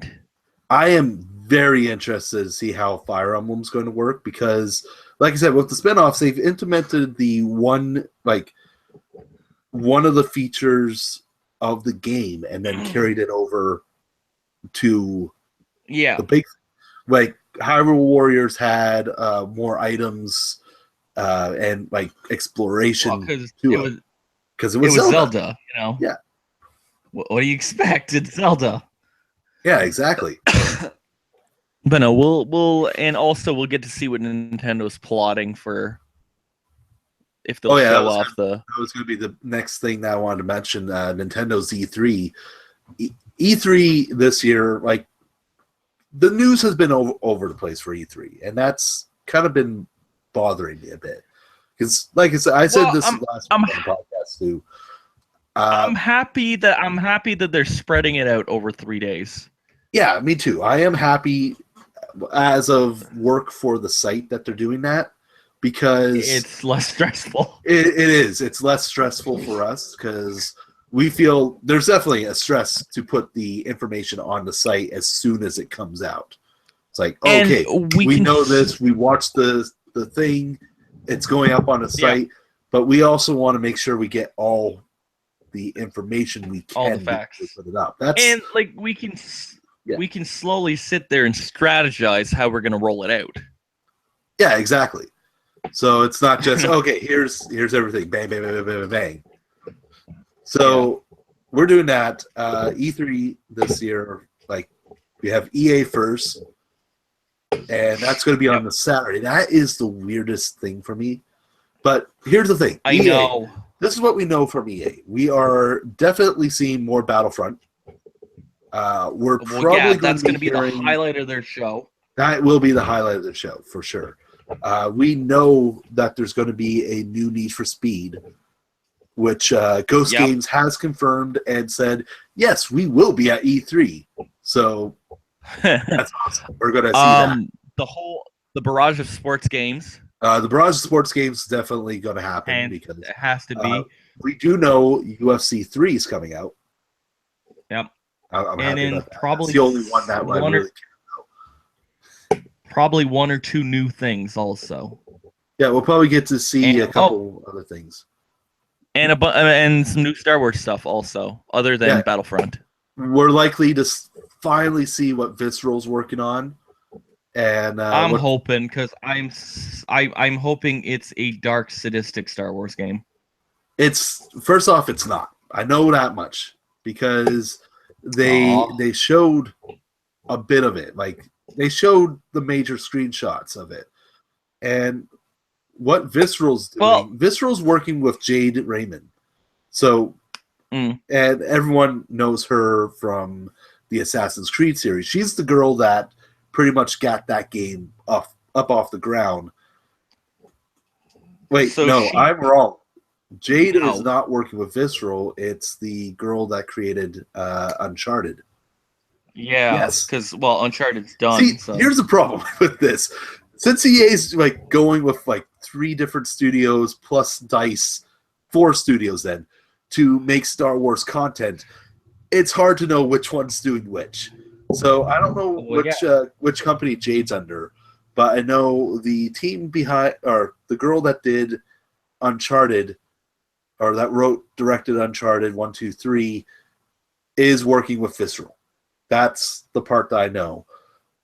I am very interested to see how Fire Emblem's going to work because, like I said, with the spinoffs, they've implemented the one of the features of the game and then carried it over to the big Hyrule Warriors had more items and like exploration because to it because it was Zelda. Yeah. What do you expect? It's Zelda. Yeah, exactly. But no, we'll get to see what Nintendo's plotting for, if they'll show off that was going to be the next thing that I wanted to mention. Nintendo's E3. E3 this year, like, the news has been over the place for E3, and that's kind of been bothering me a bit. Because, like I said this last week on the podcast too. I'm happy that they're spreading it out over 3 days. Yeah, me too. I am happy as of work for the site that they're doing that, because it's less stressful. It is. It's less stressful for us because we feel there's definitely a stress to put the information on the site as soon as it comes out. It's like, okay, we know this. We watched the thing. It's going up on the site, but we also want to make sure we get all the information we can, all the facts, to put it up. And like we can slowly sit there and strategize how we're going to roll it out. Yeah, exactly. So it's not just okay. Here's everything. Bang, bang, bang, bang, bang, bang. So we're doing that. E3 this year, like, we have EA first, and that's going to be on the Saturday. That is the weirdest thing for me. But here's the thing. I know. This is what we know from EA. We are definitely seeing more Battlefront. We're probably that's going to be the highlight of their show. That will be the highlight of the show for sure. We know that there's going to be a new Need for Speed, which Ghost Games has confirmed and said, yes, we will be at E3. So that's awesome. We're going to see that. The barrage of sports games. The barrage of sports games is definitely going to happen, and because it has to be. We do know UFC 3 is coming out. Yep. I'm happy about that. Probably that's the only one that I really care about. Probably one or two new things also. Yeah, we'll probably get to see a couple other things. And some new Star Wars stuff also, other than Battlefront. We're likely to finally see what Visceral's working on. And I'm hoping, because I'm hoping it's a dark, sadistic Star Wars game. First off, it's not. I know that much, because they showed a bit of it. Like, they showed the major screenshots of it. And what Visceral's doing, Visceral's working with Jade Raymond. So, and everyone knows her from the Assassin's Creed series. She's the girl that pretty much got that game up off the ground. Wait, I'm wrong. Jade is not working with Visceral. It's the girl that created Uncharted. Yeah, because Uncharted's done. See, here's the problem with this. Since EA's like going with like 3 different studios plus DICE, 4 studios then, to make Star Wars content, it's hard to know which one's doing which. So I don't know which company Jade's under, but I know the team behind, or the girl that did Uncharted, or that directed Uncharted 1, 2, 3, is working with Visceral. That's the part that I know.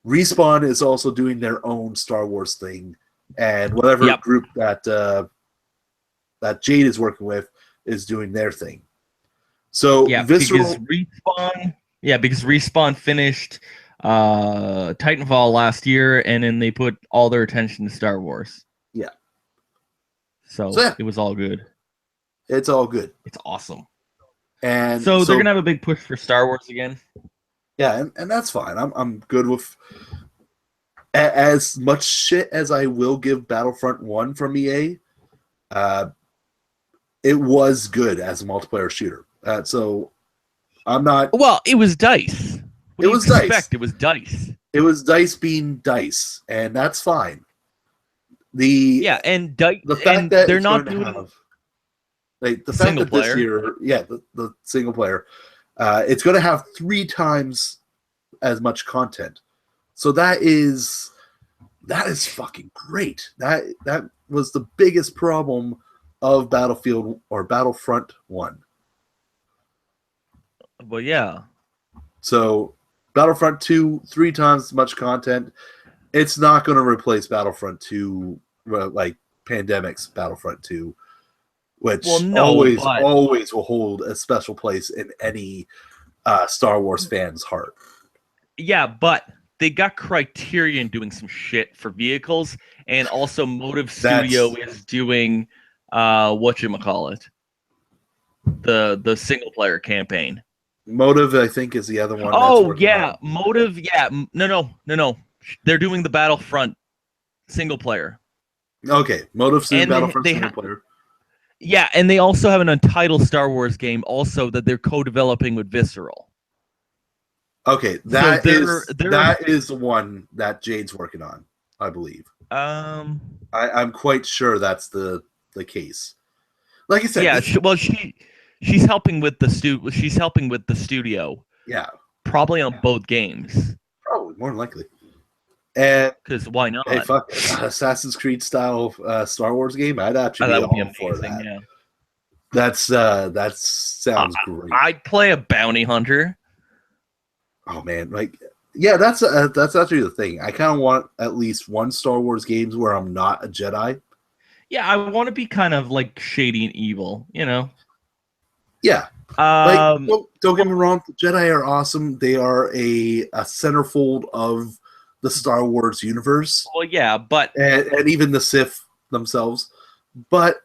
Respawn is also doing their own Star Wars thing, and whatever group that Jade is working with is doing their thing. So Visceral, because Respawn finished Titanfall last year, and then they put all their attention to Star Wars. Yeah. So it was all good. It's all good. It's awesome. And so they're gonna have a big push for Star Wars again. Yeah, and that's fine. I'm good with as much shit as I will give Battlefront 1 from EA. It was good as a multiplayer shooter. So I'm not. Well, it was DICE. It was DICE. It was DICE. It was DICE being DICE, and that's fine. The fact that they're not doing the fact that this year, the single player. It's going to have 3 times as much content, so that is fucking great. That was the biggest problem of Battlefield or Battlefront 1. Well, yeah. So Battlefront 2, 3 times as much content. it's not going to replace Battlefront 2, like Pandemic's Battlefront 2, which always will hold a special place in any Star Wars fan's heart. Yeah, but they got Criterion doing some shit for vehicles, and also Motive Studio is doing whatchamacallit, the single player campaign. Motive, I think, is the other one. Oh yeah, Motive. Yeah, no. They're doing the Battlefront single player. Okay, Motive's doing Battlefront single player. Yeah, and they also have an untitled Star Wars game also that they're co-developing with Visceral. Okay, that is the one that Jade's working on, I believe. I'm quite sure that's the case. Like I said, yeah. She's helping with the She's helping with the studio. Yeah, probably on both games. Probably more than likely. And because why not? Hey, fuck, Assassin's Creed style Star Wars game. I'd actually be all for that. Yeah. That sounds great. I'd play a bounty hunter. Oh man, like yeah, that's actually the thing. I kind of want at least one Star Wars games where I'm not a Jedi. Yeah, I want to be kind of like shady and evil, you know. Yeah. Like, don't get me wrong, the Jedi are awesome. They are a centerfold of the Star Wars universe. Well, yeah, but and even the Sith themselves. But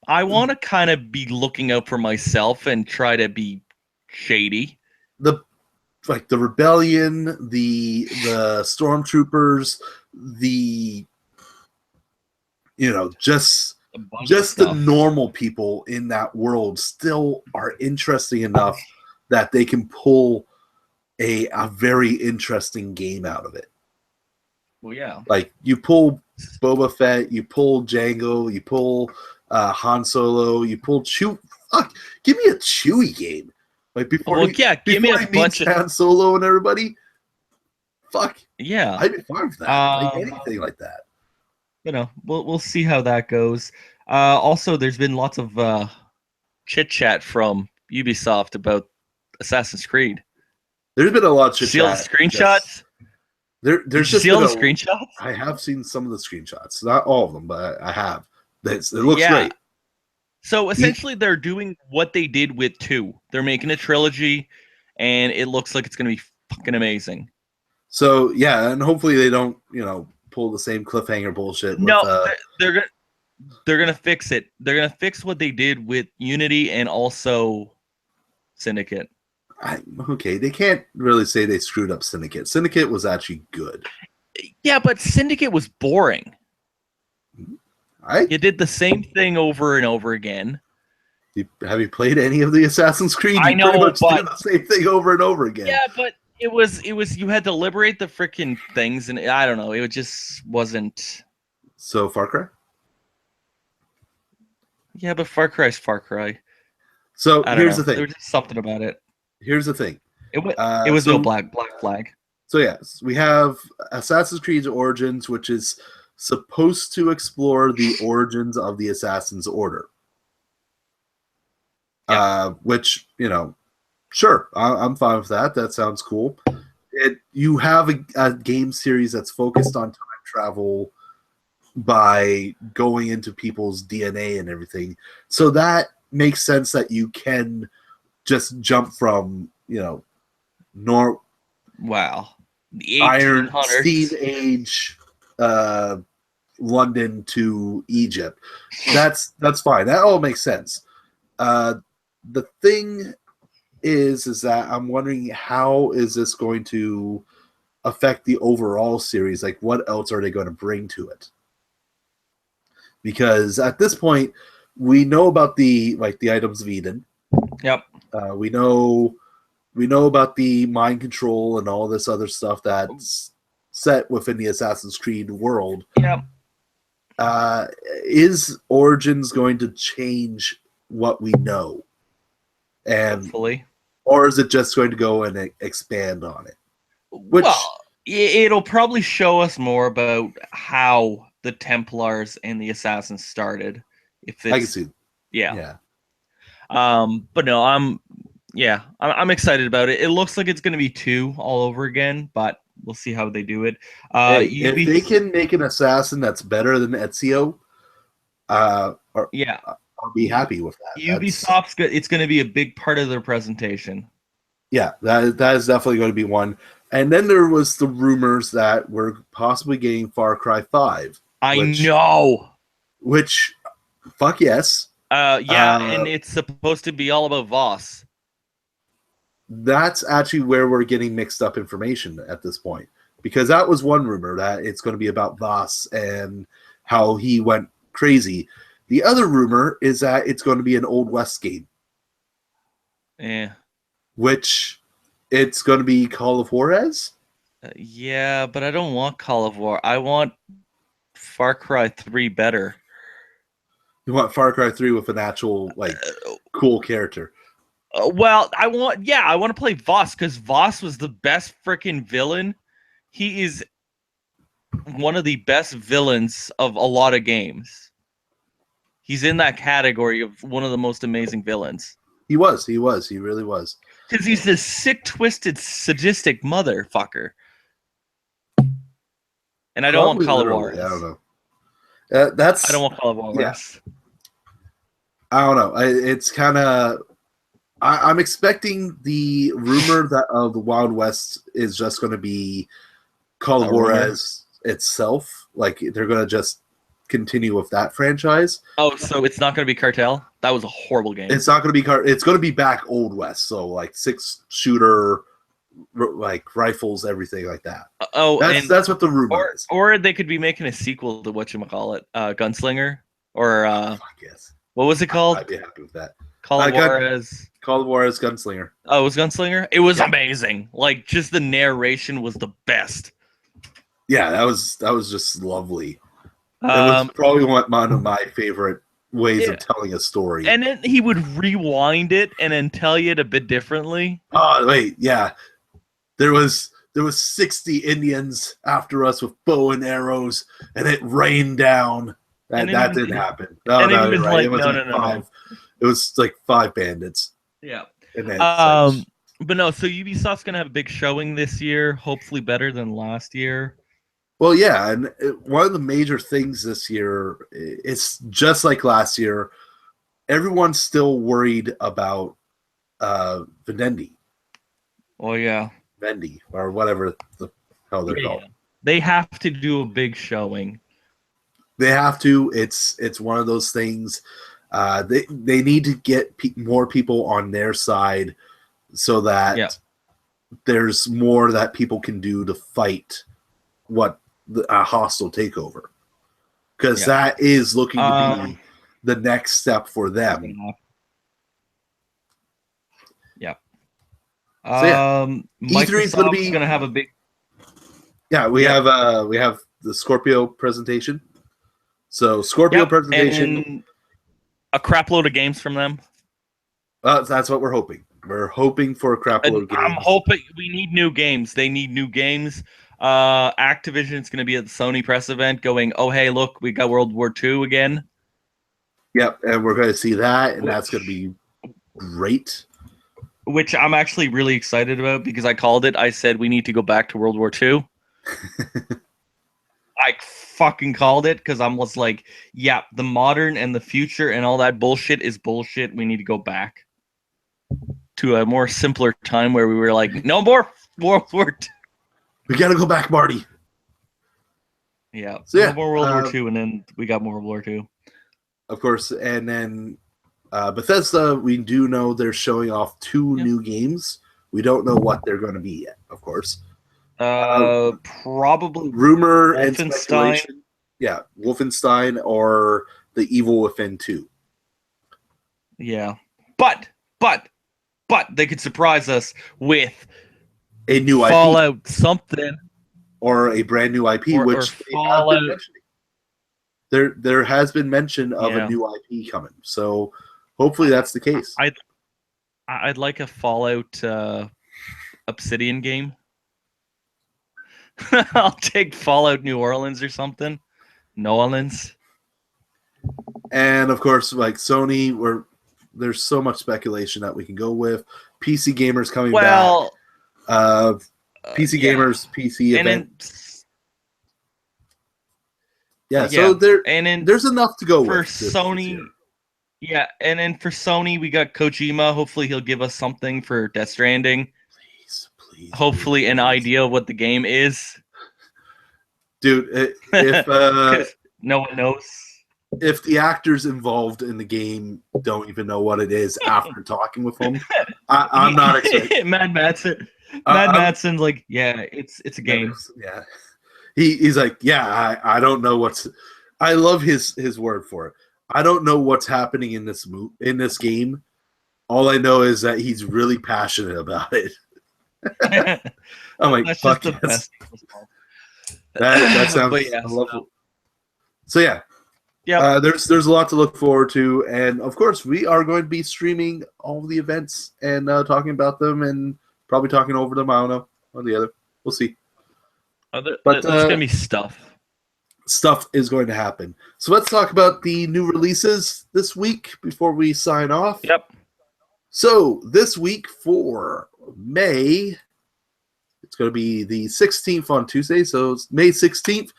I want to kind of be looking out for myself and try to be shady. The rebellion, the stormtroopers, just the normal people in that world still are interesting enough that they can pull a very interesting game out of it. Well, yeah. Like, you pull Boba Fett, you pull Jango, you pull Han Solo, you pull Chewie. Fuck, give me a Chewie game. Like, before give me a bunch of Han Solo and everybody. Fuck. Yeah. I'd be fine with that. Anything like that. You know, we'll see how that goes. Also, there's been lots of chit-chat from Ubisoft about Assassin's Creed. There's been a lot of chit-chat. See all the screenshots? There's just see all the screenshots? I have seen some of the screenshots. Not all of them, but I have. It looks great. So essentially, they're doing what they did with 2. They're making a trilogy, and it looks like it's going to be fucking amazing. So yeah, and hopefully they don't, pull the same cliffhanger bullshit. No, they're gonna fix it. They're gonna fix what they did with Unity and also Syndicate. Okay, they can't really say they screwed up Syndicate. Syndicate was actually good. Yeah, but Syndicate was boring. You did the same thing over and over again. Have you played any of the Assassin's Creed? I know, pretty much did the same thing over and over again. Yeah, but it was you had to liberate the freaking things, and I don't know, it just wasn't. So Far Cry? Yeah, but Far Cry's Far Cry. So here's the thing. There was just something about it. Here's the thing. It was no black flag. So yes, we have Assassin's Creed Origins, which is supposed to explore the origins of the Assassin's Order. Yeah. Which, sure, I'm fine with that. That sounds cool. You have a game series that's focused on time travel by going into people's DNA and everything. So that makes sense that you can just jump from, the Iron Steam Age London to Egypt. That's fine. That all makes sense. The thing is that I'm wondering, how is this going to affect the overall series? Like, what else are they going to bring to it? Because at this point, we know about the items of Eden. Yep. We know about the mind control and all this other stuff that's set within the Assassin's Creed world. Yep. Is Origins going to change what we know? And hopefully. Or is it just going to go and expand on it? It'll probably show us more about how the Templars and the Assassins started. If it's, I can see. Yeah. But no, I'm excited about it. It looks like it's going to be 2 all over again, but we'll see how they do it. Hey, if they can make an assassin that's better than Ezio, yeah, I'll be happy with that. Ubisoft's it's going to be a big part of their presentation. Yeah, that is definitely going to be one. And then there was the rumors that we're possibly getting Far Cry 5. I know. Which, fuck yes. And it's supposed to be all about Voss. That's actually where we're getting mixed up information at this point. Because that was one rumor, that it's going to be about Voss and how he went crazy. The other rumor is that it's going to be an Old West game. Yeah. Which it's going to be Call of Juarez? Yeah, but I don't want Call of War. I want Far Cry 3 better. You want Far Cry 3 with an actual, like, cool character. Well, I want to play Voss, because Voss was the best freaking villain. He is one of the best villains of a lot of games. He's in that category of one of the most amazing villains. He really was. Because he's this sick, twisted, sadistic motherfucker. And I don't want Call of Juarez. I don't know. I don't want Call of Juarez. Yeah. I don't know. It's kind of... I'm expecting the rumor that of the Wild West is just going to be Call of Juarez itself. Like, they're going to just continue with that franchise. Oh, so it's not going to be Cartel? That was a horrible game. It's not going to be It's going to be back Old West. So, like, 6-shooter, like, rifles, everything like that. That's what the rumor is. Or they could be making a sequel to whatchamacallit, Gunslinger, or I guess. What was it called? I'd be happy with that. Call of Juarez Gunslinger. Oh, it was Gunslinger? It was amazing. Like, just the narration was the best. Yeah, that was just lovely. It was probably one of my favorite ways of telling a story. And then he would rewind it and then tell you it a bit differently. Oh, wait, yeah. There was 60 Indians after us with bow and arrows, and it rained down. That didn't happen. No, it was right. No. It was like 5 bandits. Yeah. And then but no, so Ubisoft's gonna have a big showing this year, hopefully better than last year. Well, yeah, and one of the major things this year, it's just like last year, everyone's still worried about Vivendi. Oh, yeah. Vivendi, or whatever the hell they're called. They have to do a big showing. They have to. It's one of those things. They need to get more people on their side so that there's more that people can do to fight a hostile takeover, because that is looking to be the next step for them. Yeah. E3 is going to have a big. Yeah, we have the Scorpio presentation. So Scorpio presentation, and a crap load of games from them. That's what we're hoping. We're hoping for a crap load of games. I'm hoping we need new games. They need new games. Activision's going to be at the Sony press event going, oh, hey, look, we got World War II again. Yep, and we're going to see that, and that's going to be great. Which I'm actually really excited about, because I called it. I said we need to go back to World War II. I fucking called it, because I was like, yeah, the modern and the future and all that bullshit is bullshit. We need to go back to a more simpler time where we were like, no more World War II. We got to go back, Marty. Yeah, so no more World War II, and then we got more World War II. Of course, and then Bethesda, we do know they're showing off 2 new games. We don't know what they're going to be yet, of course. Probably rumor and speculation. Yeah, Wolfenstein or The Evil Within 2. Yeah, but they could surprise us with a new Fallout IP. Something, or a brand new IP, which they have been mentioning. There has been mention of a new IP coming, so hopefully that's the case. I'd like a Fallout Obsidian game. I'll take Fallout New Orleans or something. New Orleans. And of course, like Sony, there's so much speculation that we can go with. PC gamers coming back. PC Gamers PC and event. So there's enough to go for with Sony. Yeah, and then for Sony, we got Kojima. Hopefully, he'll give us something for Death Stranding. Please. Hopefully, an idea of what the game is. Dude, if no one knows. If the actors involved in the game don't even know what it is after talking with them, I'm not expecting. Mad Madsen's like, yeah, it's a game. Yeah, he's like, yeah, I don't know what's. I love his word for it. I don't know what's happening in this game. All I know is that he's really passionate about it. I'm like, that's fuck just the best. That sounds. Yeah, so yeah. Yeah. There's a lot to look forward to, and of course, we are going to be streaming all the events and talking about them, and probably talking over them. I don't know, one or the other. We'll see. But there's gonna be stuff. Stuff is going to happen. So let's talk about the new releases this week before we sign off. Yep. So this week for May, it's going to be the 16th on Tuesday. So it's May 16th.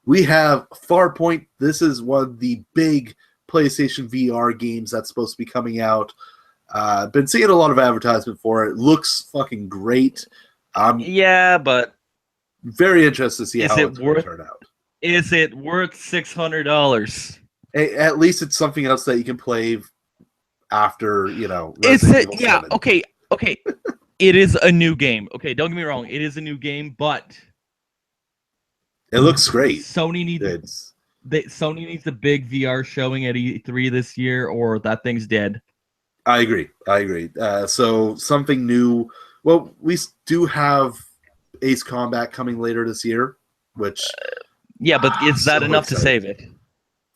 We have Farpoint. This is one of the big PlayStation VR games that's supposed to be coming out. Been seeing a lot of advertisement for it. Looks fucking great. Yeah, but very interested to see how it's going to turn out. Is it worth $600? At least it's something else that you can play after, Is it? Yeah. 7. Okay. It is a new game. Okay, don't get me wrong. It is a new game, but it looks great. Sony needs a big VR showing at E3 this year, or that thing's dead. I agree. So something new. Well, we do have Ace Combat coming later this year, which yeah, but is that enough to save it?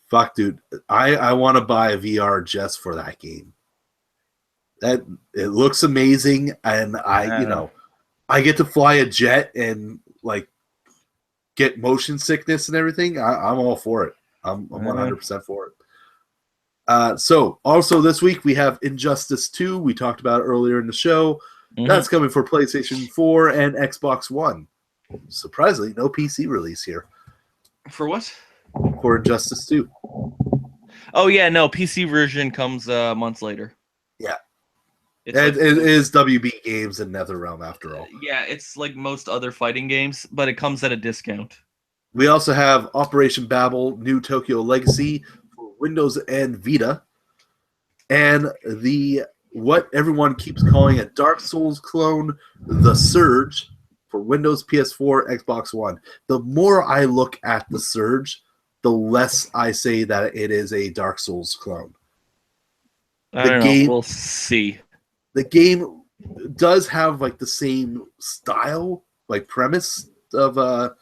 Fuck, dude. I want to buy a VR just for that game. That it looks amazing, and I get to fly a jet and like get motion sickness and everything. I'm all for it. I'm 100% for it. So also this week we have Injustice 2. We talked about it earlier in the show. Mm-hmm. That's coming for PlayStation 4 and Xbox One. Surprisingly, no PC release here. For what? For Injustice 2. Oh yeah, no, PC version comes months later. Yeah. It is WB Games and NetherRealm after all. Yeah, it's like most other fighting games, but it comes at a discount. We also have Operation Babel, New Tokyo Legacy for Windows and Vita. And what everyone keeps calling a Dark Souls clone, The Surge, for Windows, PS4, Xbox One. The more I look at The Surge, the less I say that it is a Dark Souls clone. I don't know. We'll see. The game does have like the same style, like premise of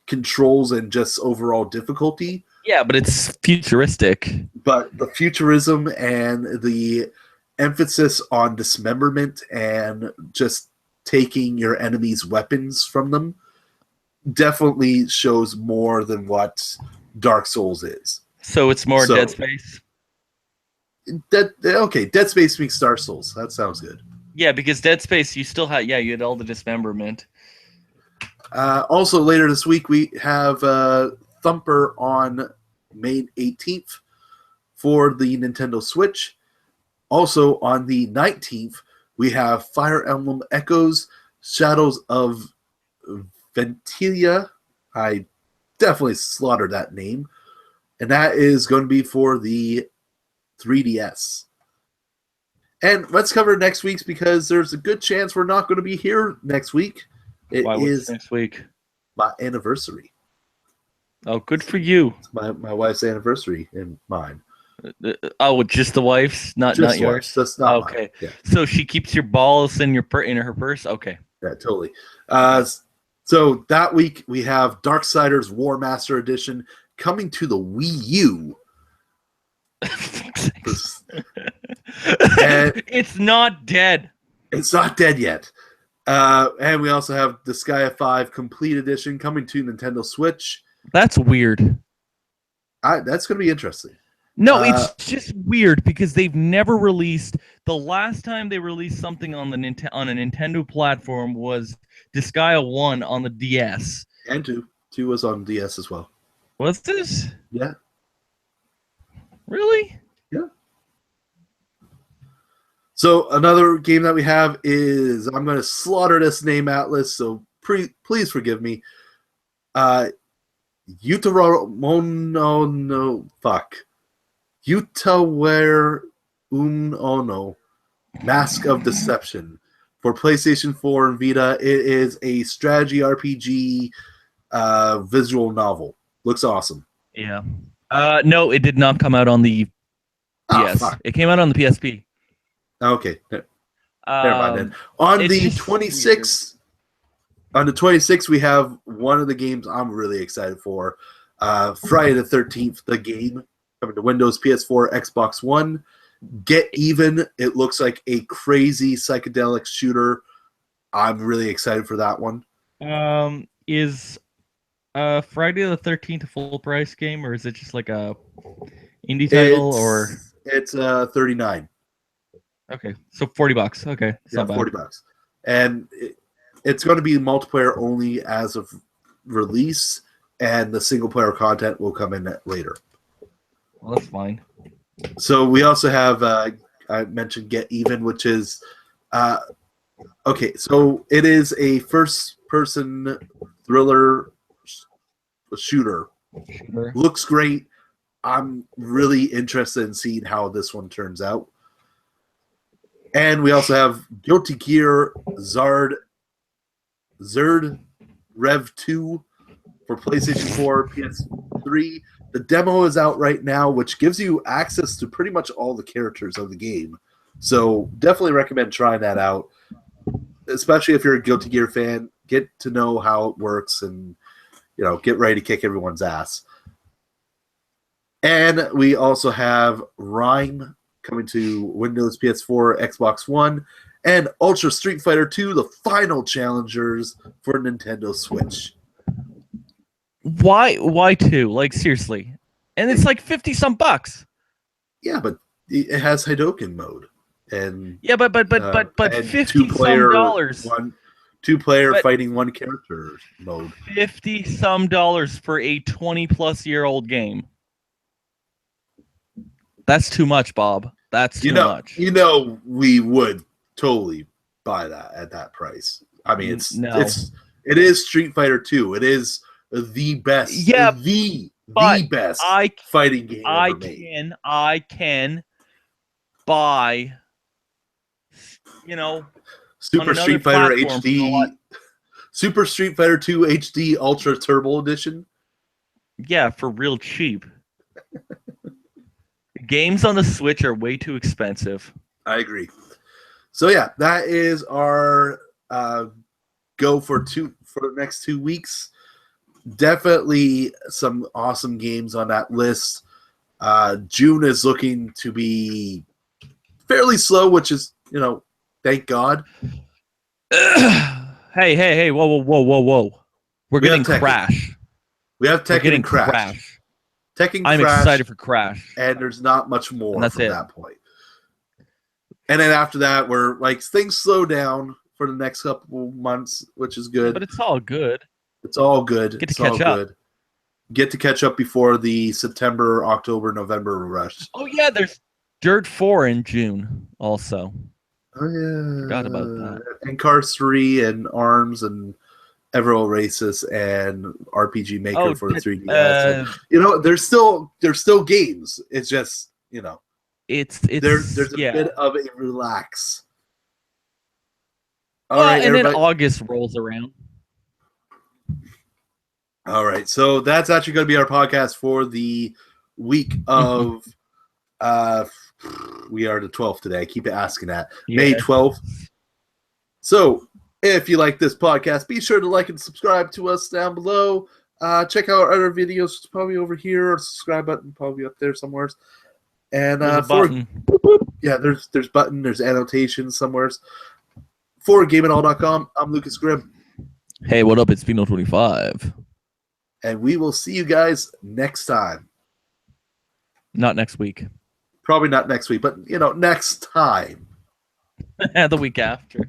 controls and just overall difficulty. Yeah, but it's futuristic. But the futurism and the emphasis on dismemberment and just taking your enemy's weapons from them definitely shows more than what Dark Souls is. So it's more Dead Space? Dead Space means Dark Souls. That sounds good. Yeah, because Dead Space, you still had, you had all the dismemberment. Also, later this week, we have Thumper on May 18th for the Nintendo Switch. Also, on the 19th, we have Fire Emblem Echoes, Shadows of Ventilia. I definitely slaughtered that name. And that is going to be for the 3DS. And let's cover next week's because there's a good chance we're not going to be here next week. Why is next week? My anniversary. Oh, good for you. It's my wife's anniversary and mine. Oh, just the wife's, not yours. That's not okay. Mine. Yeah. So she keeps your balls in in her purse. Okay. Yeah, totally. So that week we have Darksiders War Master Edition coming to the Wii U. It's not dead. It's not dead yet. And we also have Disgaea 5 Complete Edition coming to Nintendo Switch. That's weird. That's going to be interesting. No, it's just weird because they've never released The last time they released something on the on a Nintendo platform was Disgaea 1 on the DS. And 2. 2 was on DS as well. What's this? Yeah. Really? Yeah. So another game that we have is, I'm going to slaughter this name, Atlas, so please forgive me. Utaware Uno, Mask of Deception. For PlayStation 4 and Vita, it is a strategy RPG visual novel. Looks awesome. Yeah. No, it did not come out on the PS. Fuck. It came out on the PSP. Okay. Never mind then. On the 26th, we have one of the games I'm really excited for. Friday the 13th, the game coming to Windows, PS4, Xbox One. Get Even. It looks like a crazy psychedelic shooter. I'm really excited for that one. Is Friday the 13th a full price game, or is it just like a indie title? It's $39. Okay, so $40. Okay, yeah, $40, and it's going to be multiplayer only as of release, and the single player content will come in later. Well, that's fine. So we also have I mentioned Get Even, which is okay. So it is a first-person thriller shooter. Looks great. I'm really interested in seeing how this one turns out. And we also have Guilty Gear Zard Rev 2 for PlayStation 4, PS3. The demo is out right now, which gives you access to pretty much all the characters of the game. So definitely recommend trying that out, especially if you're a Guilty Gear fan. Get to know how it works and, get ready to kick everyone's ass. And we also have Rhyme coming to Windows, PS4, Xbox One, and Ultra Street Fighter 2, the final challengers for Nintendo Switch. Why 2? Like, seriously. And it's like 50 some bucks. Yeah, but it has Hadoken mode. And yeah, but and 50 some dollars. Two-player fighting one character mode. 50 some dollars for a 20+ year old game. That's too much, Bob. That's too much. We would totally buy that at that price. I mean, it is Street Fighter 2. It is the best. Yeah, the best fighting game ever made. I can buy, Super Street Fighter HD, Super Street Fighter 2 HD Ultra Turbo Edition. Yeah, for real cheap. Games on the Switch are way too expensive. I agree. So yeah, that is our go for the next 2 weeks. Definitely some awesome games on that list. June is looking to be fairly slow, which is, thank God. Hey, whoa. We're getting Crash. We have Tekken and Crash. I'm excited for Crash. And there's not much more from that point. And then after that, we're like, things slow down for the next couple months, which is good. But it's all good. It's all good. Get to catch up. Get to catch up before the September, October, November rush. Oh, yeah, there's Dirt 4 in June also. Oh, yeah. Forgot about that. And Cars 3 and ARMS and Ever Oasis and RPG Maker for the 3DS. There's still games. It's just, it's there's a bit of a relax. All right, and everybody. Then August rolls around. All right, so that's actually going to be our podcast for the week of. We are the 12th today. I keep asking that. Yeah. May 12th. So, if you like this podcast, be sure to like and subscribe to us down below. Check out our other videos. It's probably over here. Or subscribe button probably up there somewhere. And button. Yeah, there's button. There's annotations somewhere. For GameItAll.com, I'm Lucas Grimm. Hey, what up? It's Pino25. And we will see you guys next time. Not next week. Probably not next week, but next time. The week after.